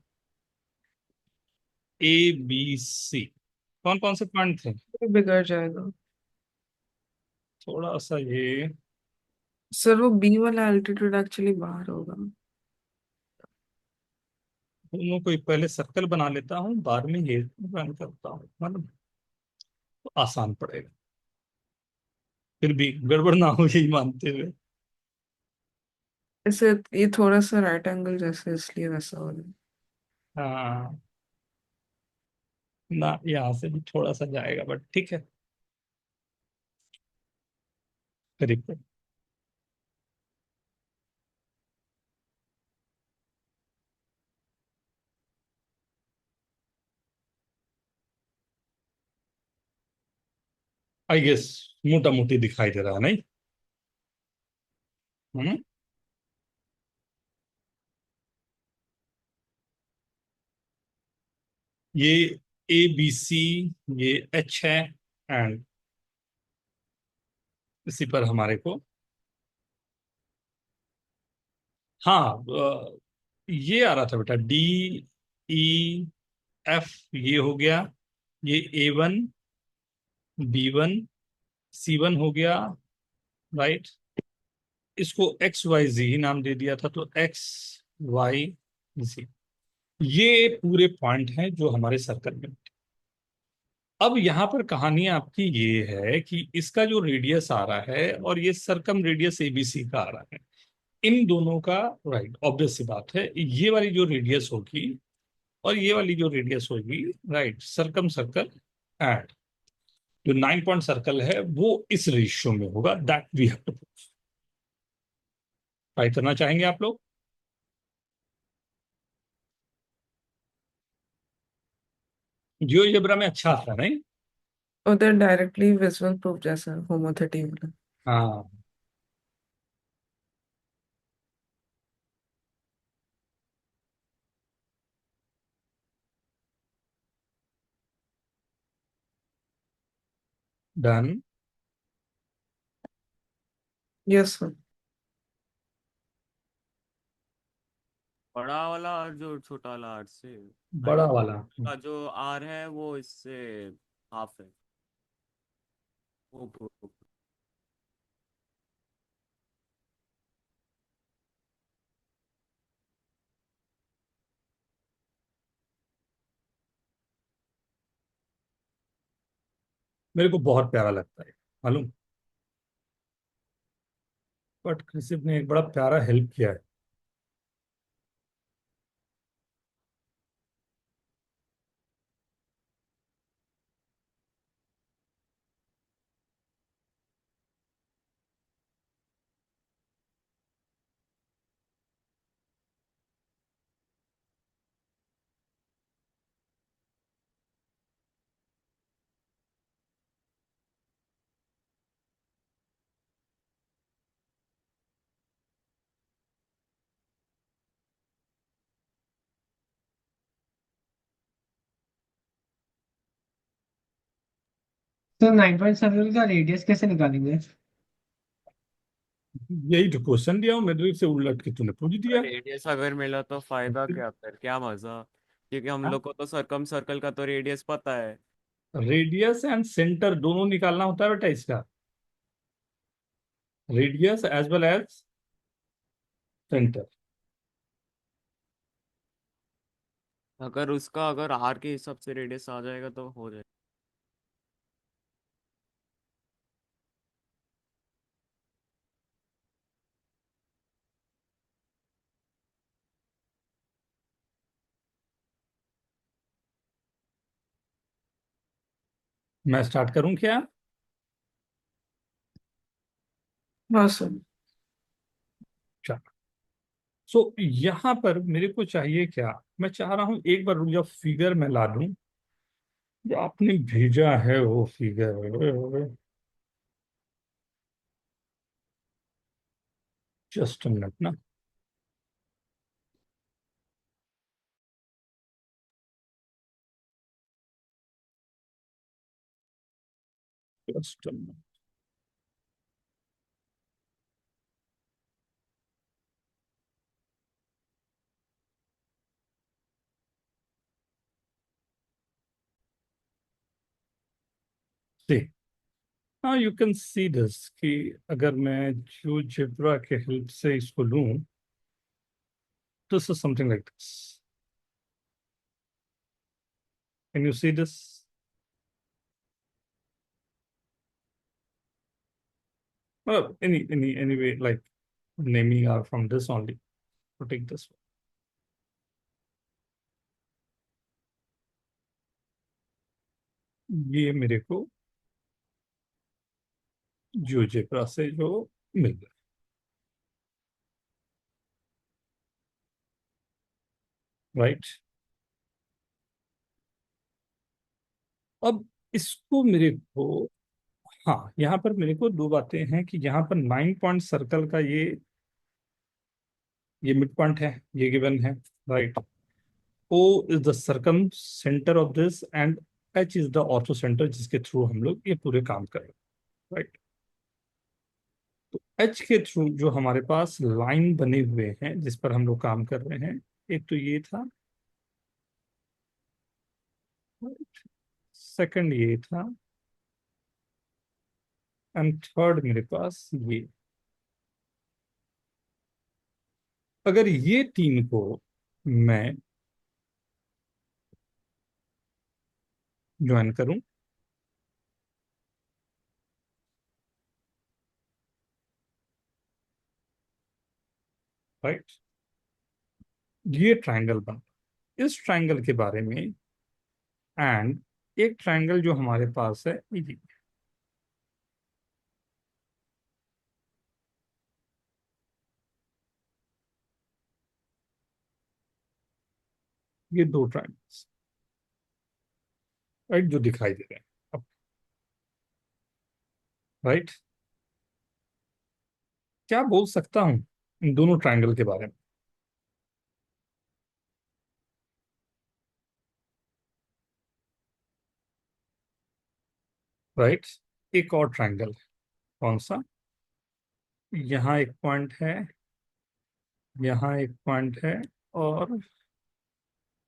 ABC, कौन कौन से पॉइंट थे? बिगड़ जाएगा थोड़ा सा ये, सर, वो B वाला एल्टीट्यूड एक्चुअली बाहर होगा। दोनों को पहले सर्कल बना लेता हूँ, बाद में ये रन करता हूँ, मतलब तो आसान पड़ेगा, फिर भी गड़बड़ ना हो यही मानते हुए। इसे ये थोड़ा सा राइट एंगल जैसे इसलिए वैसा हो रहा है। हाँ, ना यहाँ से भी थोड़ा सा जाएगा, बट ठीक है, करीब। आई गेस मोटा मोटी दिखाई दे रहा है, नहीं? हम्म। ये ABC, ये H है, एंड इसी पर हमारे को, हाँ, ये आ रहा था बेटा, DEF, ये हो गया, ये A1, B1, C1 हो गया, राइट। इसको XYZ ही नाम दे दिया था, तो XYZ, ये पूरे पॉइंट हैं जो हमारे सर्कल में। अब यहाँ पर कहानी आपकी ये है कि इसका जो रेडियस आ रहा है और ये सरकम रेडियस ABC का आ रहा है, इन दोनों का, राइट, ऑब्वियस सी बात है, ये वाली जो रेडियस होगी और ये वाली जो रेडियस होगी, राइट, सरकम सर्कल एंड जो 9 पॉइंट सर्कल है वो इस रेशियो में होगा, that we have to prove. Try करना चाहेंगे आप लोग? जियोजेब्रा में अच्छा आता है, नहीं? उधर डायरेक्टली विजुअल प्रूफ जैसा होमोथेटी वाला। हाँ, डन। Yes sir. बड़ा वाला और जो छोटा वाला आर से, बड़ा राइट, वाला। का जो आर है वो इससे हाफ है, वो proof। मेरे को बहुत प्यारा लगता है, मालूम, बट कृषि ने एक बड़ा प्यारा हेल्प किया है। तो 9 पॉइंट सर्कल का रेडियस कैसे निकालेंगे? यही तो क्वेश्चन दिया हूँ मेरे से, उलट के तूने पूछ दिया। रेडियस अगर मिला तो फायदा क्या, फिर क्या मजा, क्योंकि हम लोग को तो सरकम सर्कल का तो रेडियस पता है। रेडियस एंड सेंटर दोनों निकालना होता है बेटा इसका, radius as well as centre. अगर उसका अगर आर के हिसाब से रेडियस आ जाएगा तो हो जाएगा। मैं स्टार्ट करूं क्या? हाँ सर। सो यहां पर मेरे को चाहिए क्या, मैं चाह रहा हूं एक बार रुक जाओ, फिगर में ला दूं जो आपने भेजा है वो फिगर। जस्ट मिनट ना। Just minute. हाँ यू कैन सी दिस कि अगर मैं जियोजेब्रा के हेल्प से इसको लूं, this is something like this. Can you see this? Anyway, like naming are from this only. So take this one. ये मेरे को जियोजेब्रा से जो मिल गया, राइट। अब इसको मेरे को, हाँ यहाँ पर मेरे को दो बातें हैं कि यहाँ पर 9 पॉइंट सर्कल का ये मिड पॉइंट है, ये गिवन है, right. O is the circumcentre of this and H is the ortho centre जिसके थ्रू हम लोग ये पूरे काम कर रहे हैं, राइट। तो H के थ्रू जो हमारे पास लाइन बने हुए हैं जिस पर हम लोग काम कर रहे हैं, एक तो ये था, सेकंड ये था, एंड थर्ड मेरे पास ये। अगर ये तीन को मैं ज्वाइन करूं, राइट, ये ट्रायंगल बन, इस ट्रायंगल के बारे में, एंड एक ट्रायंगल जो हमारे पास है ये दो ट्रायंगल्स, राइट, जो दिखाई दे रहे हैं अब, राइट। क्या बोल सकता हूं इन दोनों ट्रायंगल के बारे में? राइट। एक और ट्रायंगल है, कौन सा? यहाँ एक पॉइंट है, यहाँ एक पॉइंट है, और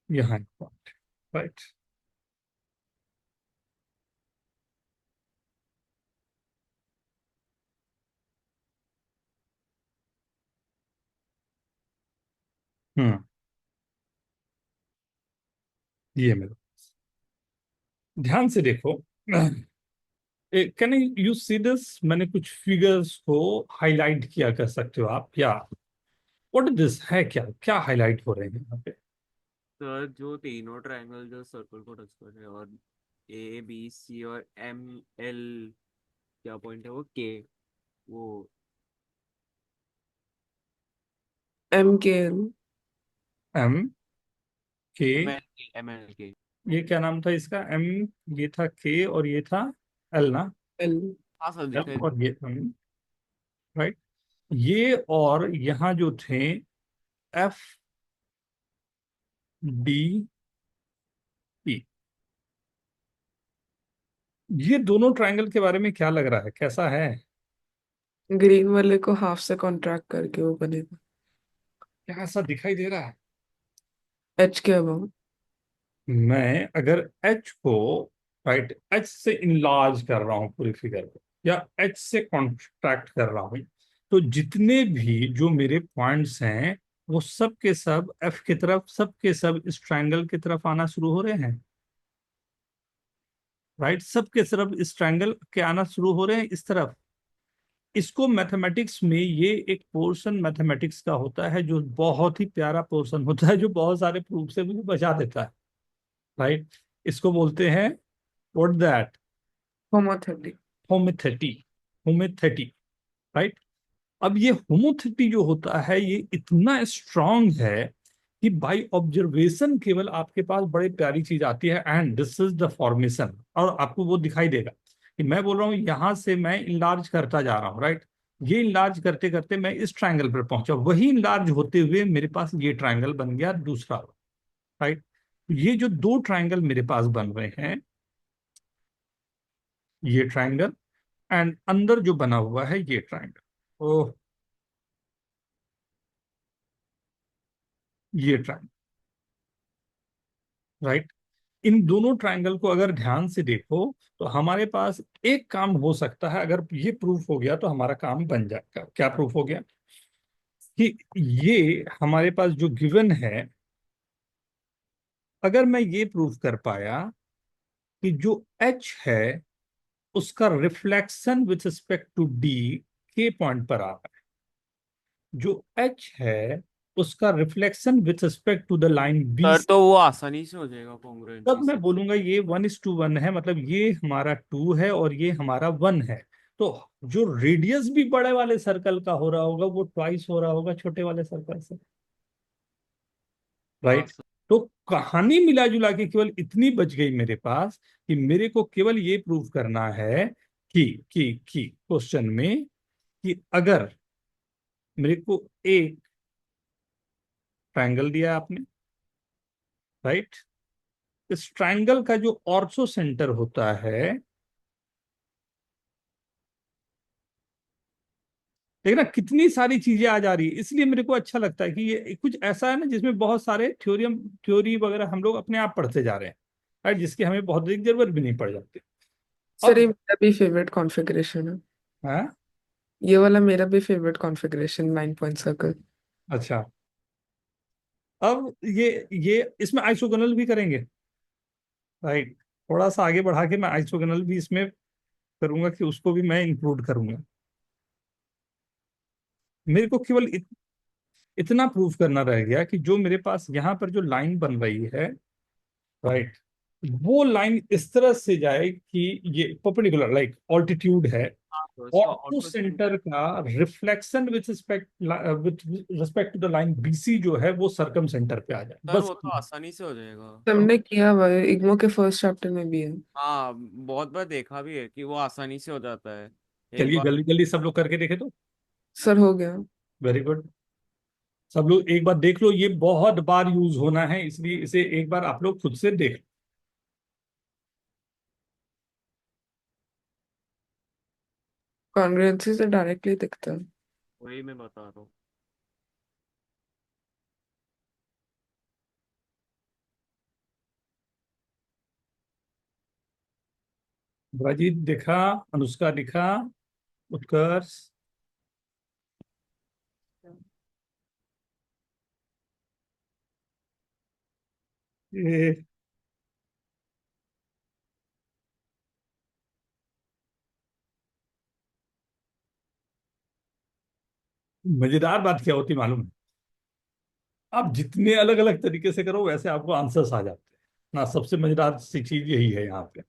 यहाँ एक पॉइंट है, राइट। हम्म, ये मेरे, ध्यान से देखो। Can you see this? मैंने कुछ फिगर्स को हाईलाइट किया, कर सकते हो आप, या व्हाट इज दिस, है क्या, क्या हाईलाइट हो रहे हैं यहाँ पे? सर जो तीनों ट्रायंगल जो सर्कल को टच कर रहे हैं, और ए बी सी और एम एल, क्या पॉइंट है वो, के, वो MKL। एम के, एम एल के। ये क्या नाम था इसका? एम, ये था के, और ये था एल ना? L। हाँ सर एल दिखाई और ये एम, राइट। ये और यहाँ जो थे एफ डी ई, ये दोनों ट्रायंगल के बारे में क्या लग रहा है, कैसा है? ग्रीन वाले को हाफ से कॉन्ट्रैक्ट करके वो बनेगा क्या ऐसा दिखाई दे रहा है? एच के अबाउट। मैं अगर एच को, राइट, एच से इनलार्ज कर रहा हूं पूरी फिगर को, या एच से कॉन्ट्रैक्ट कर रहा हूं, तो जितने भी जो मेरे पॉइंट्स हैं वो सब के सब एफ की तरफ, सब के सब इस ट्रायंगल की तरफ आना शुरू हो रहे हैं। राइट, सब के सब इस ट्रायंगल के आना शुरू हो रहे हैं इस तरफ। इसको मैथमेटिक्स में, ये एक पोर्शन मैथमेटिक्स का होता है जो बहुत ही प्यारा पोर्शन होता है, जो बहुत सारे प्रूफ से मुझे बचा देता है। राइट, इसको बोलते हैं व्हाट दैट, होमोथेटी। होमोथेटी। होमोथेटी, राइट। अब ये होमोथेटी जो होता है ये इतना स्ट्रांग है कि बाय ऑब्जर्वेशन केवल आपके पास बड़ी प्यारी चीज आती है, and this is the formation. और आपको वो दिखाई देगा कि मैं बोल रहा हूँ यहां से मैं इनलार्ज करता जा रहा हूँ, राइट। ये इनलार्ज करते करते मैं इस ट्रायंगल पर पहुंचा, वही इनलार्ज होते हुए मेरे पास ये ट्रायंगल बन गया दूसरा, राइट। ये जो दो ट्रायंगल मेरे पास बन रहे हैं, ये ट्रायंगल एंड अंदर जो बना हुआ है ये ट्रायंगल, ओह, ये ट्रायंगल, राइट। इन दोनों ट्रायंगल को अगर ध्यान से देखो तो हमारे पास एक काम हो सकता है, अगर ये प्रूफ हो गया तो हमारा काम बन जाएगा। क्या प्रूफ हो गया? कि ये हमारे पास जो गिवन है, अगर मैं ये प्रूफ कर पाया कि जो एच है उसका reflection with respect to D के पॉइंट पर आ रहा है, जो एच है उसका reflection with respect to the line B, sir तो वो आसानी से हो जाएगा तब कॉन्ग्रुएंसी मैं से। बोलूंगा ये 1:1 है, मतलब ये हमारा 2 है और ये हमारा 1 है। तो जो रेडियस भी बड़े वाले सर्कल का हो रहा होगा वो ट्वाइस हो रहा होगा छोटे वाले सर्कल से, हाँ राइट। सर। तो कहानी मिला जुला के केवल इतनी बच गई मेरे पास कि मेरे को केवल ये प्रूव करना है कि क्वेश्चन में, कि अगर मेरे को एक ट्रायंगल दिया आपने, राइट, इस ट्रायंगल का जो ऑर्थो सेंटर होता है, देखना कितनी सारी चीजें आ जा रही है। इसलिए मेरे को अच्छा लगता है कि ये कुछ ऐसा है ना जिसमें बहुत सारे थ्योरी वगैरह हम लोग अपने आप पढ़ते जा रहे हैं, राइट, जिसकी हमें बहुत अधिक जरूरत भी नहीं पड़ जाती। सर ये अब मेरा भी फेवरेट कॉन्फ़िगरेशन है। है, ये वाला मेरा भी फेवरेट कॉन्फ़िगरेशन 9 पॉइंट सर्कल। अच्छा, अब ये इसमें आइसोगोनल भी करेंगे, राइट। थोड़ा सा आगे बढ़ा के मैं आइसोगोनल भी इसमें करूंगा कि उसको भी मैं इंक्लूड करूंगा। मेरे को केवल इतना प्रूफ करना रह गया कि जो मेरे पास यहाँ पर जो लाइन बन रही है, राइट, वो लाइन इस तरह से जाए कि ये परपेंडिकुलर लाइक ऑल्टीट्यूड है, हाँ तो इसका ऑर्थो ऑर्थो सेंटर सेंटर। का reflection with respect to the line BC जो है वो सरकम सेंटर पे आ जाए, सर बस। वो तो आसानी से हो जाएगा। हमने किया हुआ है, इग्नो के फर्स्ट चैप्टर में भी है। हाँ बहुत बार देखा भी है कि वो आसानी से हो जाता है। एक चलिए बार। जल्दी जल्दी सब लोग करके देखे तो। सर हो गया। Very good. सब लोग एक बार देख लो, ये बहुत बार यूज होना है इसलिए इसे एक बार आप लोग खुद से देख लो। कॉन्ग्रुएंसी से डायरेक्टली दिखता है। वही मैं बता रहा हूँ। ब्रजीत दिखा, अनुष्का दिखा, उत्कर्ष, ये मजेदार बात क्या होती मालूम है? आप जितने अलग अलग तरीके से करो वैसे आपको आंसर्स आ जाते हैं ना। सबसे मजेदार सी चीज यही है यहाँ पे।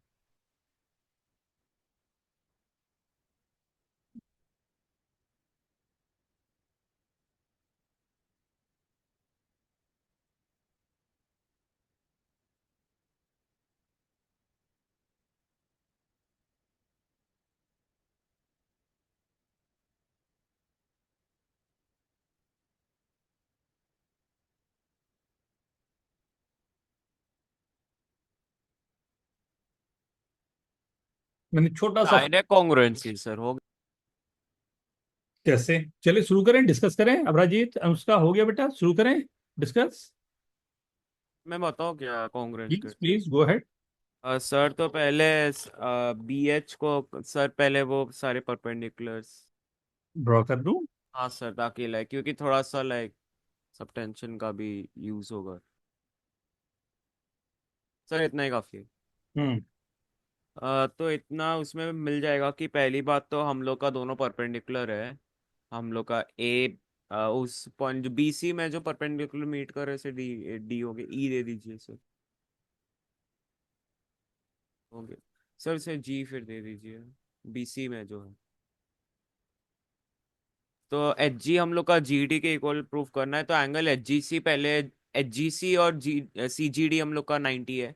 मैंने छोटा सा डायरेक्ट कॉन्ग्रुएंसी सर हो गया। कैसे, चलिए शुरू करें, डिस्कस करें। अभराजीत, अनुष्का, हो गया बेटा, शुरू करें डिस्कस। मैं बताऊँ क्या कॉन्ग्रुएंस प्लीज कैसे? Please go ahead. सर तो पहले बी एच को सर पहले वो सारे परपेंडिकुलर्स। ड्रॉ कर दूं? हाँ सर, ताकि लाइक क्योंकि थोड़ा सा लाइक सब टेंशन का भी यूज होगा। सर इतना ही काफी है। हम्म। तो इतना उसमें मिल जाएगा कि पहली बात तो हम लोग का दोनों परपेंडिकुलर है। हम लोग का ए उस पॉइंट जो बी सी में जो परपेंडिकुलर मीट कर रहे से डी डी हो गया, ई दे दीजिए सर। हो गया सर, से जी फिर दे दीजिए बी सी में जो है। तो एच जी हम लोग का जी डी के इक्वल प्रूफ करना है, तो एंगल एच जी सी पहले, एच जी सी और जी सी जी डी हम लोग का 90 है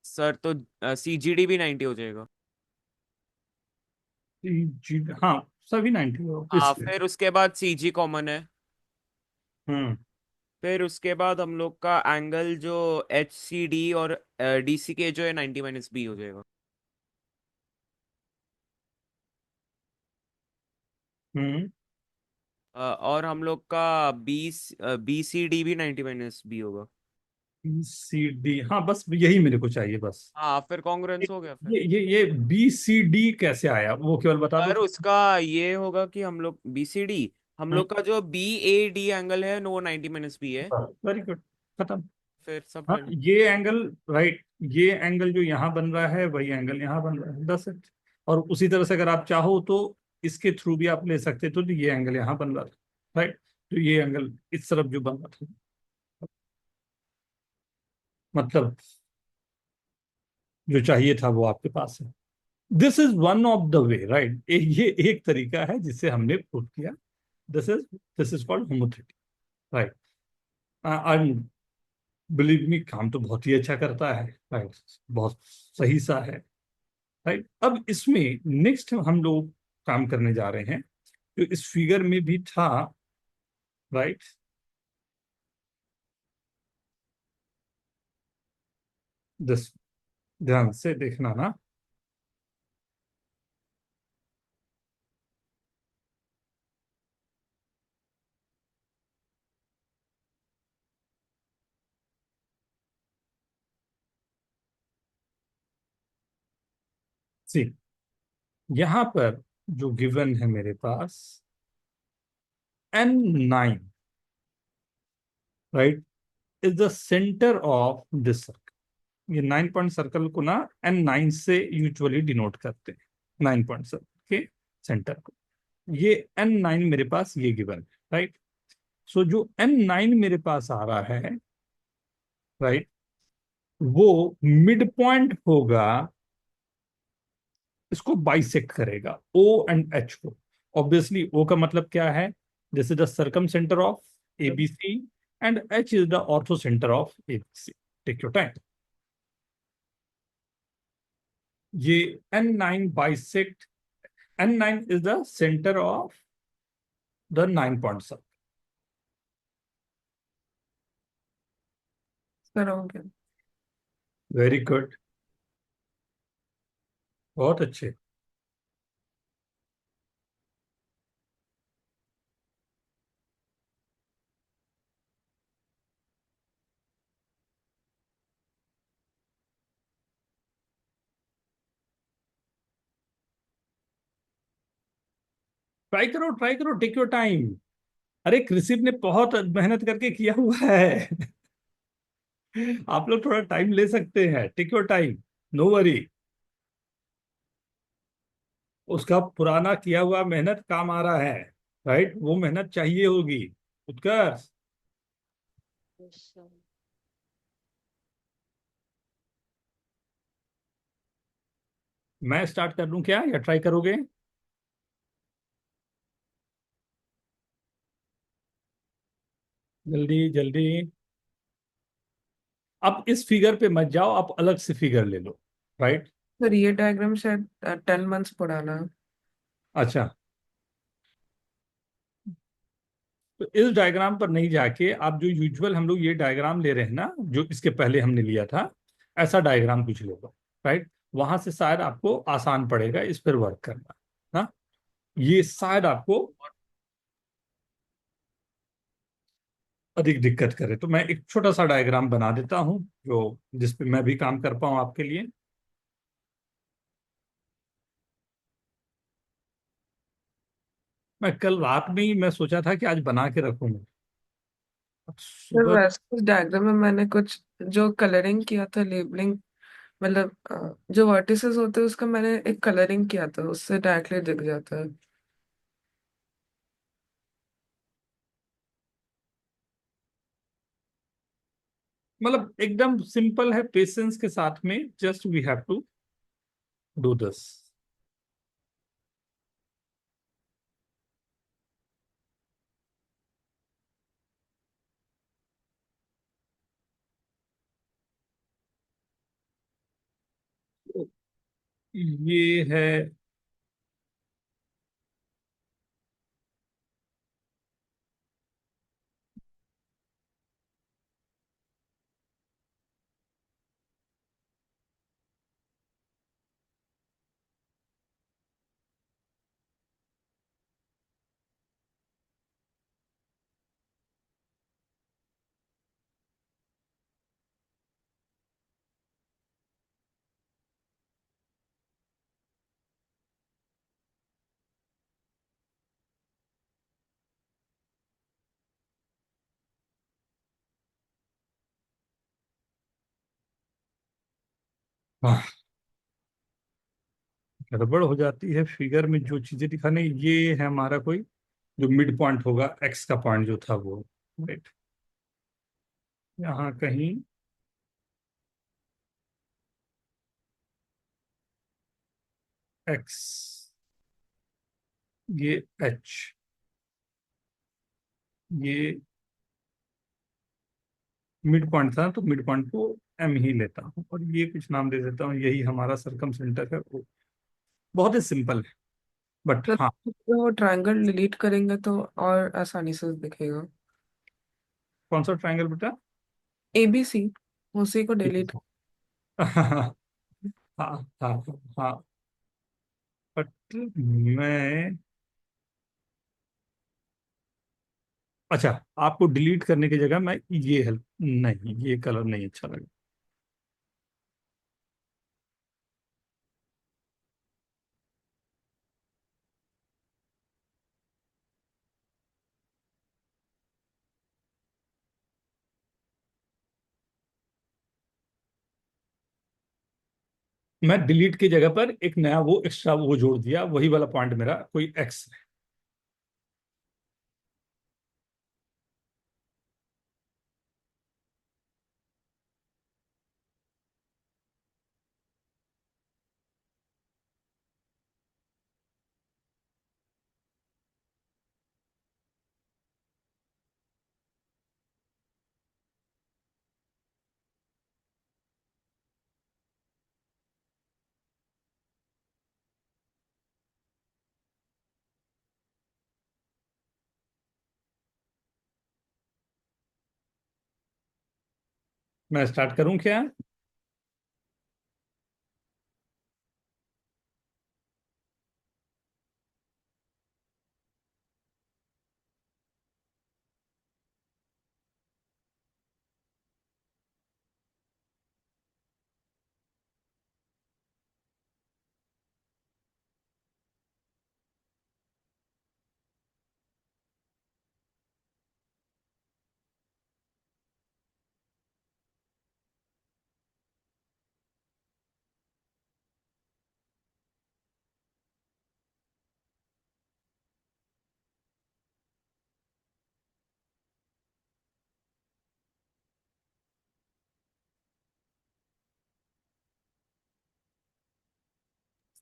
सर। तो सी जी डी भी 90 हो जाएगा। जी, हाँ, सभी 90 हाँ, ऑब्वियसली। फिर उसके बाद सी जी कॉमन है। हम्म। फिर उसके बाद हम लोग का एंगल जो एच सी डी और डी सी के जो है 90 माइनस बी हो जाएगा। हम्म। और हम लोग का बी सी डी भी 90 माइनस बी होगा। सी डी, हाँ, बस यही मेरे को चाहिए बस। हाँ, फिर कॉन्ग्रुएंस हो गया फिर। ये बी सी डी कैसे आया, वो केवल बता दो। पर उसका ये होगा कि हम लोग बी सी डी, हम लोग का जो बी ए डी एंगल है वो 90 माइनस बी है। वेरी गुड, खत्म। फिर सब हाँ, डन। ये एंगल, राइट, ये एंगल जो यहाँ बन रहा है वही एंगल यहाँ बन रहा है, दस इट। और उसी तरह से अगर आप चाहो तो इसके थ्रू भी आप ले सकते, तो ये एंगल यहाँ बन रहा था, राइट। तो ये एंगल इस तरफ जो बन रहा था, मतलब जो चाहिए था वो आपके पास है। This is one of the way, right. ये एक तरीका है जिससे हमने प्रूव किया। This is this is called homothety, right. I believe me, काम तो बहुत ही अच्छा करता है, राइट। बहुत सही सा है, राइट। अब इसमें नेक्स्ट हम लोग काम करने जा रहे हैं, जो इस फिगर में भी था, राइट। दिस, ध्यान से देखना ना। सी, यहां पर जो गिवन है मेरे पास, N9, right, is the centre of this circle. ये 9 पॉइंट सर्कल को ना N9 से यूजुअली डिनोट करते हैं, 9 पॉइंट सर्कल के सेंटर को। ये N9 मेरे पास ये गिवन है, राइट। सो जो N9 मेरे पास आ रहा है, राइट, वो मिड पॉइंट होगा, इसको बाइसेक्ट करेगा ओ एंड एच को। ऑब्वियसली ओ का मतलब क्या है, this is the circumcentre of ABC, and H is the orthocentre of ABC. Take your time. ये N9 bisect, N9 is the centre of the 9 point circle. Sir हो गया। Very good, बहुत अच्छे। Try करो, try करो, take your time. अरे कृषिप ने बहुत मेहनत करके किया हुआ है। आप लोग थोड़ा टाइम ले सकते हैं, take your time, no worry. उसका पुराना किया हुआ मेहनत काम आ रहा है, राइट। वो मेहनत चाहिए होगी, उत्कर्ष। Yes, sir. मैं स्टार्ट कर दूं क्या, या ट्राई करोगे? जल्दी जल्दी। अब इस फिगर पे मत जाओ, आप अलग से फिगर ले लो, राइट। सर ये डायग्राम शायद 10 मंथ्स पुराना है। अच्छा, तो इस डायग्राम पर नहीं जाके आप जो यूजुअल हम लोग ये डायग्राम ले रहे हैं ना, जो इसके पहले हमने लिया था, ऐसा डायग्राम कुछ लेगा, राइट। वहां से शायद आपको आसान पड़ेगा इस पर वर्क करना ना, ये शायद आपको अधिक दिक्कत करे। तो मैं एक छोटा सा डायग्राम बना देता हूं जो जिसपे मैं भी काम कर पाऊं आपके लिए। मैं कल रात में ही मैं सोचा था कि आज बना के रखूंगा, फिर सुबह। वैसे उस डायग्राम में मैंने कुछ जो कलरिंग किया था, लेबलिंग, मतलब जो वर्टिसेस होते हैं उसका मैंने एक कलरिंग किया था, उससे डायरेक्टली दिख जाता है। मतलब एकदम सिंपल है, पेशेंस के साथ में just we have to do this. ये है हाँ, गड़बड़ हो जाती है फिगर में जो चीजें दिखाने। ये है हमारा कोई जो मिड पॉइंट होगा, एक्स का पॉइंट जो था वो, राइट। यहाँ कहीं एक्स, ये एच, ये मिड पॉइंट था, तो मिड पॉइंट को एम ही लेता हूँ और ये कुछ नाम दे देता हूँ, यही हमारा सरकम सेंटर है वो। बहुत ही सिंपल है, बट तो हाँ। वो ट्रायंगल डिलीट करेंगे तो और आसानी से दिखेगा। कौन सा ट्रायंगल बेटा? ABC, उसी को डिलीट। हाँ हाँ हाँ, बट मैं, अच्छा, आपको डिलीट करने की जगह मैं ये हेल्प, नहीं ये कलर नहीं अच्छा लगा। मैं डिलीट की जगह पर एक नया वो एक्स्ट्रा वो जोड़ दिया, वही वाला पॉइंट मेरा कोई एक्स है। मैं स्टार्ट करूं क्या?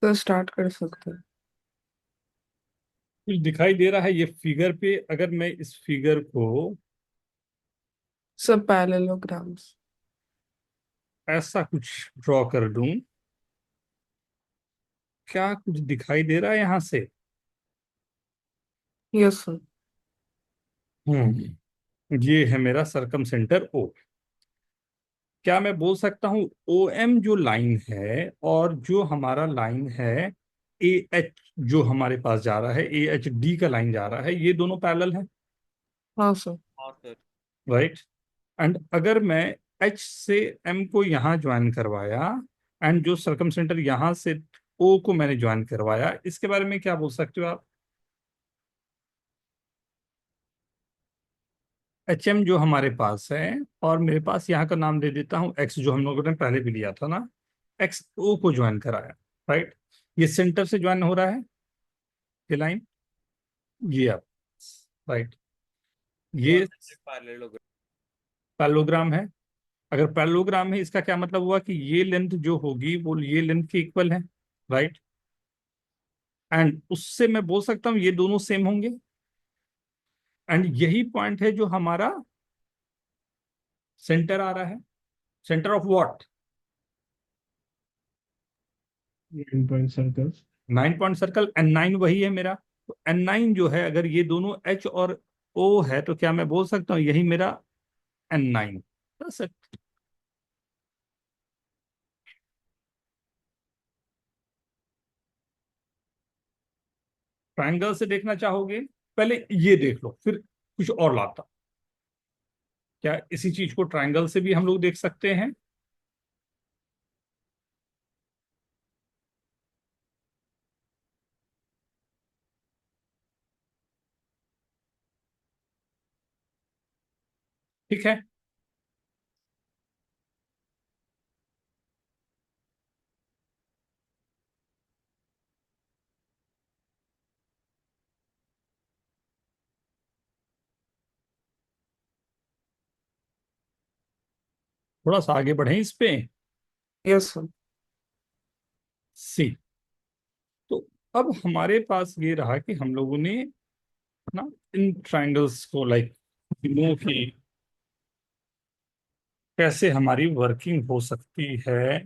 तो स्टार्ट कर सकते हैं। कुछ दिखाई दे रहा है ये फिगर पे? अगर मैं इस फिगर को सब पैरेललोग्राम्स। ऐसा कुछ ड्रॉ कर दूं, क्या कुछ दिखाई दे रहा है यहां से? Yes sir. ये है मेरा सरकम सेंटर ओ। क्या मैं बोल सकता हूँ ओ एम जो लाइन है और जो हमारा लाइन है ए एच जो हमारे पास जा रहा है, ए एच डी का लाइन जा रहा है, ये दोनों पैरेलल है, हाँ सर। हाँ सर। राइट? एंड अगर मैं एच से एम को यहाँ ज्वाइन करवाया एंड जो सर्कम सेंटर यहाँ से ओ को मैंने ज्वाइन करवाया, इसके बारे में क्या बोल सकते हो आप? एच एम जो हमारे पास है और मेरे पास यहाँ का नाम दे देता हूँ एक्स, जो हम लोगों ने पहले भी लिया था ना, एक्स ओ को ज्वाइन कराया, राइट? ये सेंटर से ज्वाइन हो रहा है, ये लाइन, ये आप, राइट? ये पैरेललोग्राम। पैरेललोग्राम है। अगर पैरेललोग्राम है, इसका क्या मतलब हुआ कि ये लेंथ जो होगी वो ये लेंथ के इक्वल है, राइट? एंड उससे मैं बोल सकता हूँ ये दोनों सेम होंगे, एंड यही पॉइंट है जो हमारा सेंटर आ रहा है। Centre of what? 9 point circle. 9 point circle, N nine वही है मेरा। तो एन नाइन जो है, अगर ये दोनों एच और ओ है, तो क्या मैं बोल सकता हूँ यही मेरा एन नाइन? ट्रायंगल से देखना चाहोगे? पहले ये देख लो, फिर कुछ और लाता। क्या इसी चीज को ट्रायंगल से भी हम लोग देख सकते हैं? ठीक है। थोड़ा सा आगे बढ़े इस पे। Yes sir. सी। तो अब हमारे पास ये रहा कि हम लोगों ने ना इन ट्रायंगल्स को लाइक नो की कैसे हमारी वर्किंग हो सकती है।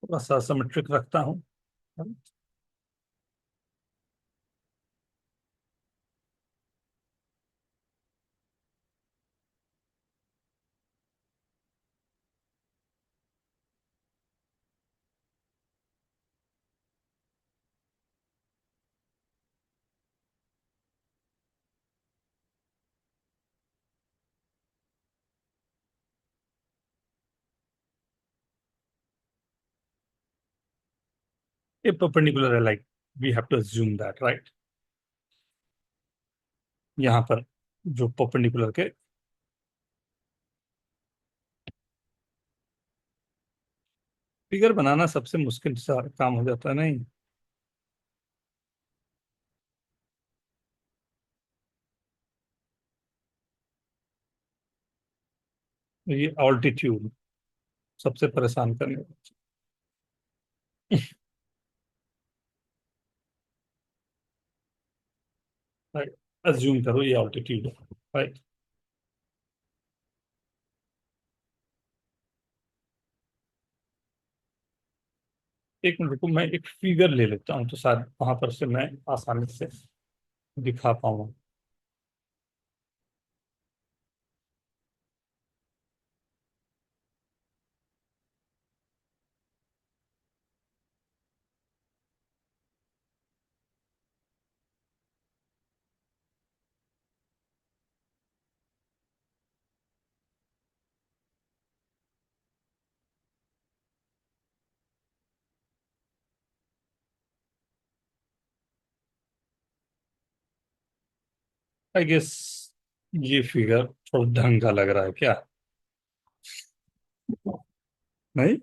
थोड़ा सा सिमेट्रिक रखता हूँ। ये परपेंडिकुलर है, like we have to assume that, right? यहाँ पर जो परपेंडिकुलर के फिगर बनाना सबसे मुश्किल सा काम हो जाता है, नहीं? ये ऑल्टीट्यूड सबसे परेशान करने वाला। राइट? अज्यूम करो ये ऑल्टीट्यूड है, राइट? एक मिनट रुको, मैं एक फिगर ले लेता हूँ तो शायद वहां पर से मैं आसानी से दिखा पाऊंगा। आई गेस ये फिगर थोड़ा ढंग का लग रहा है क्या? नहीं?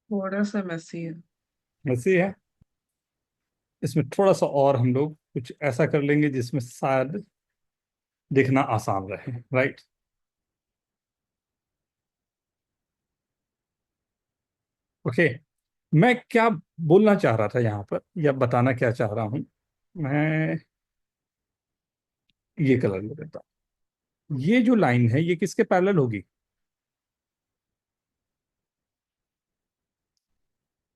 थोड़ा सा मैसी है। वैसे है। इसमें थोड़ा सा और हम लोग कुछ ऐसा कर लेंगे जिसमें शायद देखना आसान रहे, राइट? ओके। मैं क्या बोलना चाह रहा था यहाँ पर, या बताना क्या चाह रहा हूँ, मैं ये कलर ले लेता हूँ। ये जो लाइन है ये किसके पैरेलल होगी?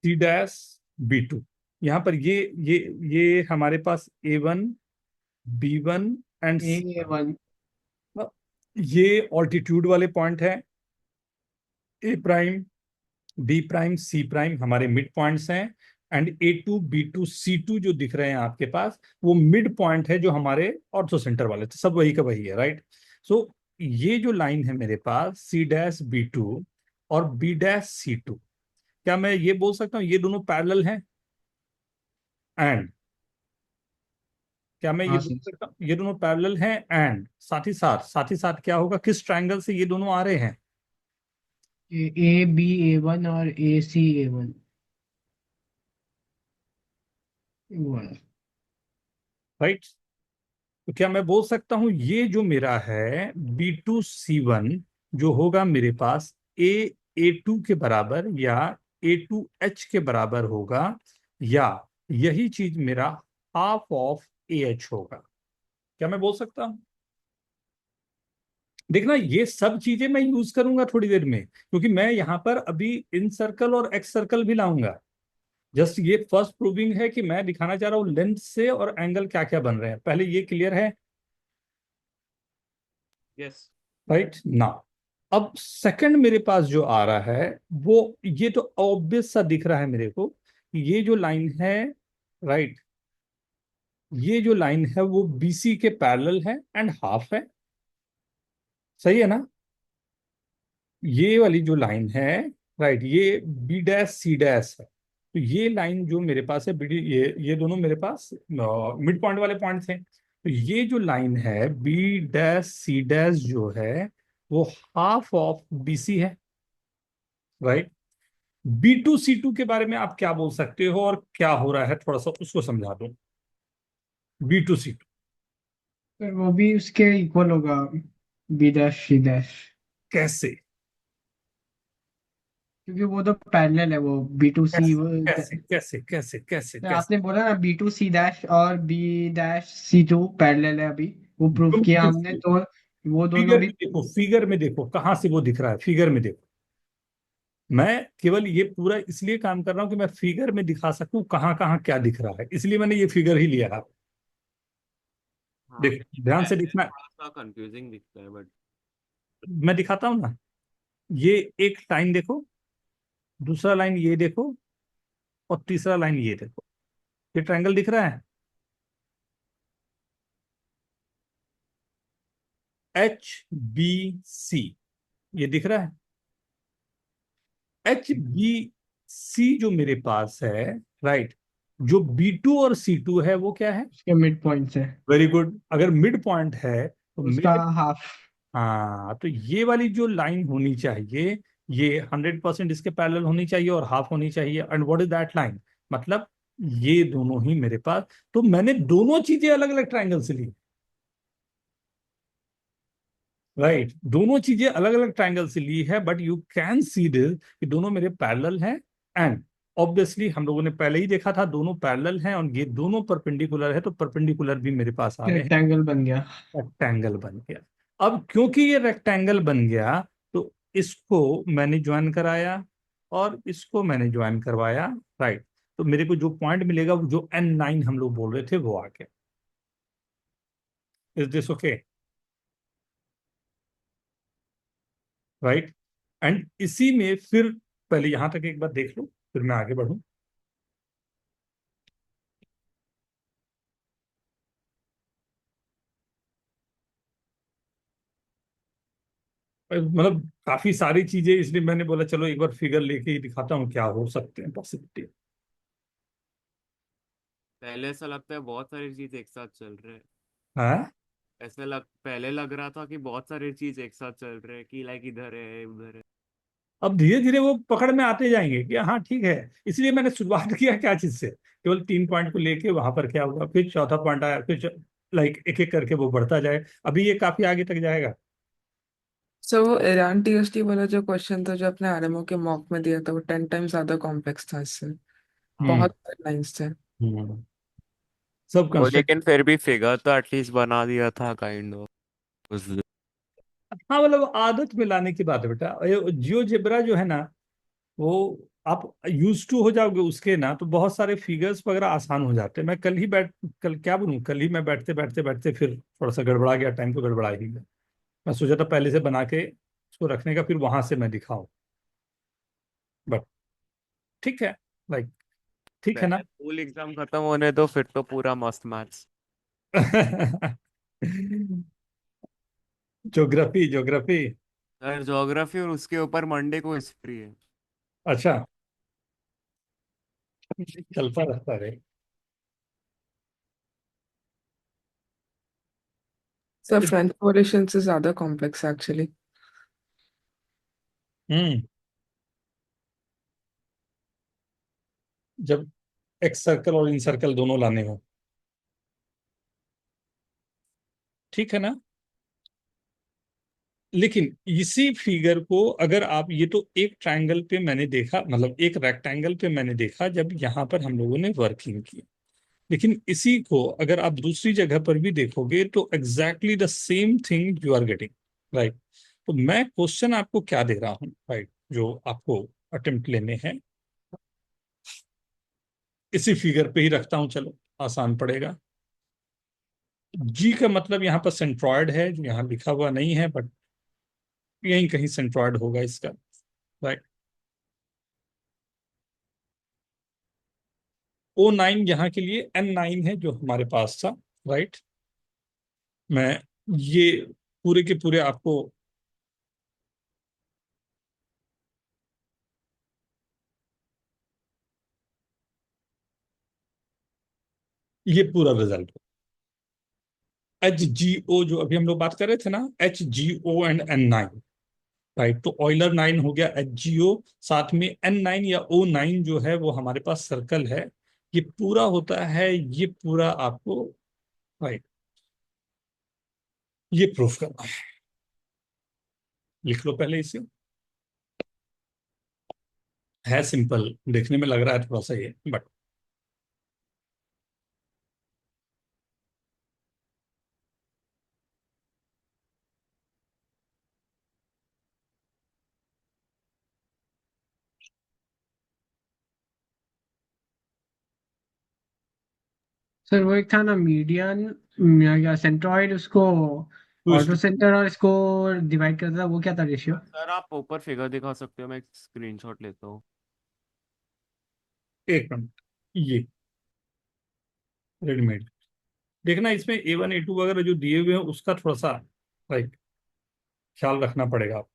C dash B two. यहाँ पर ये हमारे पास ए वन B1 एंड A1। ये ऑल्टीट्यूड वाले पॉइंट है। ए prime, B prime, C prime हमारे मिड पॉइंट्स हैं। एंड A2 B2 C2 जो दिख रहे हैं आपके पास, वो मिड पॉइंट है जो हमारे ऑर्थो सेंटर वाले थे, सब वही का वही है, राइट। सो ये जो लाइन है मेरे पास C' B2 और B' C2, क्या मैं ये बोल सकता हूँ ये दोनों पैरेलल हैं? एंड क्या मैं ये हाँ बोल सर। सकता हूँ ये दोनों पैरेलल हैं? एंड साथ ही साथ क्या होगा, किस ट्रायंगल से ये दोनों आ रहे हैं? AB A1 और AC A1 वो वाला। राइट। तो क्या मैं बोल सकता हूं ये जो मेरा है B2C1 जो होगा मेरे पास A2 के बराबर या A2H के बराबर होगा, या यही चीज मेरा हाफ ऑफ AH होगा? क्या मैं बोल सकता हूं? देखना ये सब चीजें मैं यूज करूंगा थोड़ी देर में, क्योंकि मैं यहां पर अभी इन सर्कल और एक्स सर्कल भी लाऊंगा। जस्ट ये फर्स्ट प्रूविंग है कि मैं दिखाना चाह रहा हूं लेंथ से और एंगल क्या क्या बन रहे हैं, पहले ये क्लियर है? यस। राइट ना। अब सेकंड मेरे पास जो आ रहा है वो, ये तो ऑब्वियस सा दिख रहा है मेरे को कि ये जो लाइन है, राइट, ये जो लाइन है वो BC के पैरेलल है एंड हाफ है। सही है ना? ये वाली जो लाइन है, राइट, ये B' C' है। तो ये लाइन जो मेरे पास है BD, ये दोनों मेरे पास मिड पॉइंट वाले पॉइंट थे। तो ये जो लाइन है B' C' जो है वो हाफ ऑफ BC है, राइट। B2C2 के बारे में आप क्या बोल सकते हो और क्या हो रहा है, थोड़ा सा उसको समझा दो। B2C2 सर वो भी उसके इक्वल होगा B', C', कैसे? क्योंकि वो तो पैरेलल है वो B2C कैसे वो। कैसे कैसे कैसे कैसे तो कैसे? आपने बोला ना B2C' और B', C2 पैरेलल है अभी, वो प्रूफ तुम किया हमने, कैसे? तो वो दोनों फिगर भी। में देखो, फिगर में देखो कहां से वो दिख रहा है, फिगर में देखो। मैं केवल ये पूरा इसलिए काम कर रहा हूं कि मैं फिगर में दिखा सकूं कहां कहां क्या दिख रहा है, इसलिए मैंने ये फिगर ही लिया है। हाँ, देखो ध्यान से पहले देखना। थोड़ा सा कंफ्यूजिंग दिखता है बट मैं दिखाता हूं ना। ये एक लाइन देखो, दूसरा लाइन ये देखो, और तीसरा लाइन ये देखो। ये ट्रायंगल दिख रहा है, HBC, ये दिख रहा है। HBC जो मेरे पास है, राइट, जो B2 और C2 है वो क्या है? उसके मिड पॉइंट से वेरी गुड। अगर मिड पॉइंट है तो उसका मिड, हाफ। हाँ, तो ये वाली जो लाइन होनी चाहिए ये 100% इसके पैरेलल होनी चाहिए और हाफ होनी चाहिए। And what is that line? मतलब ये दोनों ही मेरे पास, तो मैंने दोनों चीजें अलग अलग ट्रायंगल से ली, राइट, दोनों चीजें अलग अलग ट्रायंगल से ली है, but you can see this कि दोनों मेरे पैरेलल हैं। एंड ऑब्वियसली हम लोगों ने पहले ही देखा था दोनों पैरेलल हैं और ये दोनों परपेंडिकुलर है, तो परपेंडिकुलर भी मेरे पास आ रहे हैं। रेक्टेंगल बन गया। रेक्टेंगल बन गया। अब क्योंकि ये रेक्टेंगल बन गया, तो इसको मैंने ज्वाइन कराया और इसको मैंने ज्वाइन करवाया, राइट। तो मेरे को जो पॉइंट मिलेगा वो जो N9 हम लोग बोल रहे थे वो आ गया। Is this okay? Right. And इसी में फिर पहले यहां तक एक बार देख लो, फिर मैं आगे बढ़ूं। मतलब काफी सारी चीजें, इसलिए मैंने बोला चलो एक बार फिगर लेके ही दिखाता हूँ क्या हो सकते हैं पॉसिबिलिटी। पहले ऐसा लगता है बहुत सारी चीज एक साथ चल रहे हैं। हाँ, पहले लग रहा था कि बहुत सारी चीज एक साथ चल रहे हैं, कि लाइक इधर है उधर है। अब धीरे धीरे वो पकड़ में आते जाएंगे कि हाँ ठीक है। इसलिए मैंने शुरुआत किया क्या चीज से, केवल 3 पॉइंट को लेके वहां पर क्या हुआ, फिर चौथा पॉइंट आया, फिर लाइक एक एक करके वो बढ़ता जाए। अभी ये काफी आगे तक जाएगा। सो वो ईरान TST वाला जो क्वेश्चन था जो अपने आरएमओ के मॉक में दिया था वो 10 टाइम्स ज्यादा कॉम्प्लेक्स था इससे। हम्म। बहुत लाइन्स थे। हम्म। सब वो कंस्ट्रक्ट। लेकिन फिर भी फिगर तो एटलीस्ट बना दिया था काइंड ऑफ उस। हाँ मतलब आदत में लाने की बात है बेटा। जियो जेब्रा जो है ना, वो आप यूज टू हो जाओगे उसके ना, तो बहुत सारे फिगर्स वगैरह आसान हो जाते हैं। मैं कल क्या बोलूं, कल ही मैं बैठते बैठते बैठते फिर थोड़ा सा गड़बड़ा गया, टाइम तो गड़बड़ा ही गया। मैं सोचा था पहले से बना के उसको रखने का, फिर वहां से मैं दिखाऊं, बट ठीक है, लाइक ठीक है ना। पहले फुल एग्जाम खत्म होने दो, फिर तो पूरा मस्त maths. Geography geography. Sir geography, और उसके ऊपर मंडे को हिस्ट्री है। अच्छा, चलता रहता है। सर फ्रेंच कोरिलेशन से ज्यादा कॉम्प्लेक्स एक्चुअली। हम्म। जब एक्स सर्कल और इन सर्कल दोनों लाने हो, ठीक है ना। लेकिन इसी फिगर को अगर आप, ये तो एक ट्रायंगल पे मैंने देखा, मतलब एक रेक्टेंगल पे मैंने देखा जब यहाँ पर हम लोगों ने वर्किंग की। लेकिन इसी को अगर आप दूसरी जगह पर भी देखोगे तो exactly the same thing you are getting, right. तो मैं क्वेश्चन आपको क्या दे रहा हूँ, राइट, जो आपको अटेम्प्ट लेने हैं, इसी फिगर पे ही रखता हूँ, चलो आसान पड़ेगा। जी का मतलब यहाँ पर सेंट्रॉयड है, जो यहाँ लिखा हुआ नहीं है, बट यहीं कहीं सेंट्रॉयड होगा इसका, राइट। O9 यहाँ के लिए N9 है जो हमारे पास था, राइट। मैं ये पूरे के पूरे आपको ये पूरा रिजल्ट, HGO जो अभी हम लोग बात कर रहे थे ना, HGO and N9, राइट। तो ऑयलर 9 हो गया, HGO, साथ में N9 या O9 जो है वो हमारे पास सर्कल है। ये पूरा होता है, ये पूरा आपको, राइट, ये प्रूफ करना है। लिख लो पहले इसे। है सिंपल, देखने में लग रहा है थोड़ा सा ये, बट सर वो एक था ना मीडियन, क्या सेंट्रॉइड, उसको ऑटो सेंटर और इसको डिवाइड करता था, वो क्या था रेशियो? सर आप ऊपर फिगर दिखा सकते हो, मैं एक स्क्रीनशॉट लेता हूँ। एक मिनट, ये रेडीमेड देखना, इसमें A1 A2 वगैरह जो दिए हुए हैं उसका थोड़ा सा, राइट, ख्याल रखना पड़ेगा आप।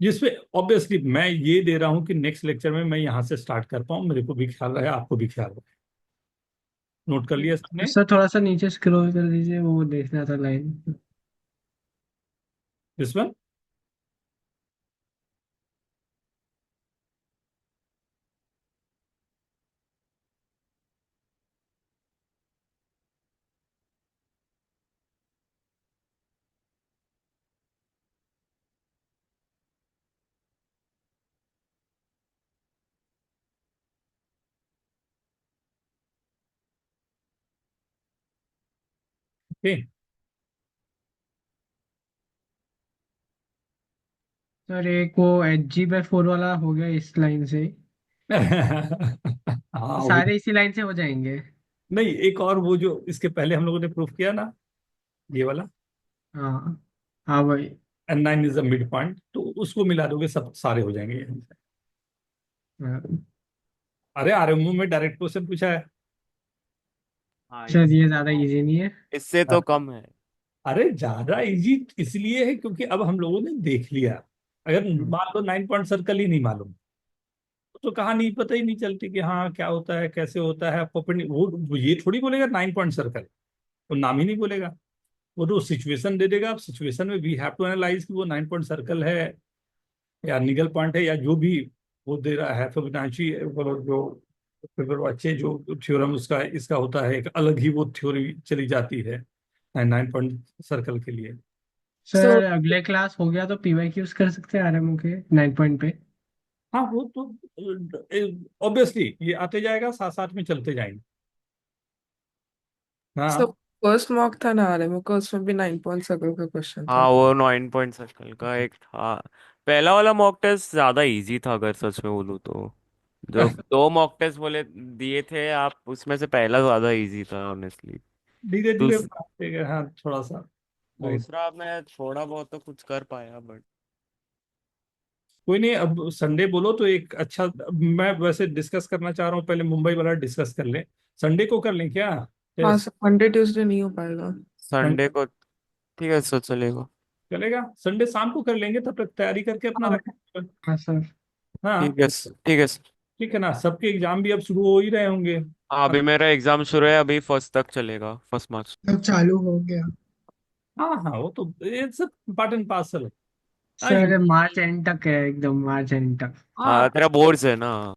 जिसपे ऑब्वियसली मैं ये दे रहा हूं कि नेक्स्ट लेक्चर में मैं यहाँ से स्टार्ट कर पाऊँ, मेरे को भी ख्याल रहे, आपको भी ख्याल रहे। नोट कर लिया सबने? सर थोड़ा सा नीचे स्क्रॉल कर दीजिए, वो देखना था line. This one. Okay. Sir एक वो HG/4 वाला हो गया इस लाइन से, हाँ वो, सारे इसी लाइन से हो जाएंगे। नहीं एक और वो जो इसके पहले हम लोगों ने प्रूफ किया ना, ये वाला हाँ हाँ भाई। N9 is the mid point, तो उसको मिला दोगे सब सारे हो जाएंगे यहाँ से। हाँ। अरे RMU में डायरेक्ट क्वेश्चन पूछा है। हाँ सर ये ज्यादा इजी नहीं है। इससे तो कम है। अरे ज्यादा इजी इसलिए है क्योंकि अब हम लोगों ने देख लिया। अगर हम्म। मान लो 9 पॉइंट सर्कल ही नहीं मालूम, तो कहानी पता ही नहीं चलती कि हाँ क्या होता है कैसे होता है। आपको वो ये थोड़ी बोलेगा 9 पॉइंट सर्कल, वो नाम ही नहीं बोलेगा। वो तो सिचुएशन दे देगा, आप सिचुएशन में वी हैव टू एनालाइज कि वो 9 पॉइंट सर्कल है या निगल पॉइंट है या जो भी वो दे रहा है। फिबोनाची जो फिबोनाची जो थ्योरम उसका इसका होता है, एक अलग ही वो थ्योरी चली जाती है 9 पॉइंट सर्कल के लिए। So सर अगले क्लास हो गया तो PYQs कर सकते हैं RMO के 9 पॉइंट पे। हाँ वो तो ऑब्वियसली ये आते जाएगा, साथ साथ में चलते जाएंगे। सब हाँ फर्स्ट मॉक था ना आरएमओ का, उसमें भी 9 पॉइंट सर्कल का क्वेश्चन था। हाँ वो 9 पॉइंट सर्कल का एक था। पहला वाला मॉक टेस्ट ज्यादा इजी था अगर सच में बोलूँ तो। जो दो मॉक टेस्ट बोले दिए थे आप, उसमें से पहला ज्यादा इजी था ऑनेस्टली। धीरे धीरे दूस, बढ़ाते गए, हाँ थोड़ा सा। राइट। दूसरा मैं थोड़ा बहुत तो कुछ कर पाया बट। कोई नहीं, अब संडे बोलो तो एक अच्छा, मैं वैसे डिस्कस करना चाह रहा हूँ, पहले मुंबई वाला डिस्कस कर लें। संडे को कर लें क्या हाँ टेस्ट? सर, मंडे ट्यूसडे नहीं हो पाएगा। संडे को ठीक है सर चलेगा। चलेगा, संडे शाम को कर लेंगे, तब तक तैयारी करके अपना हाँ रखेंगे। हाँ सर। हाँ ठीक है सर। ठीक है ना, सबके एग्जाम भी अब शुरू हो ही रहे होंगे। हाँ अभी मेरा एग्जाम शुरू है, अभी फर्स्ट तक चलेगा, 1 मार्च। अब चालू हो गया। हाँ हाँ, वो तो ये सब पार्ट एंड पार्सल। हाँ सर मार्च एंड तक है, एकदम मार्च एंड तक। हाँ हाँ तेरा बोर्ड्स है ना।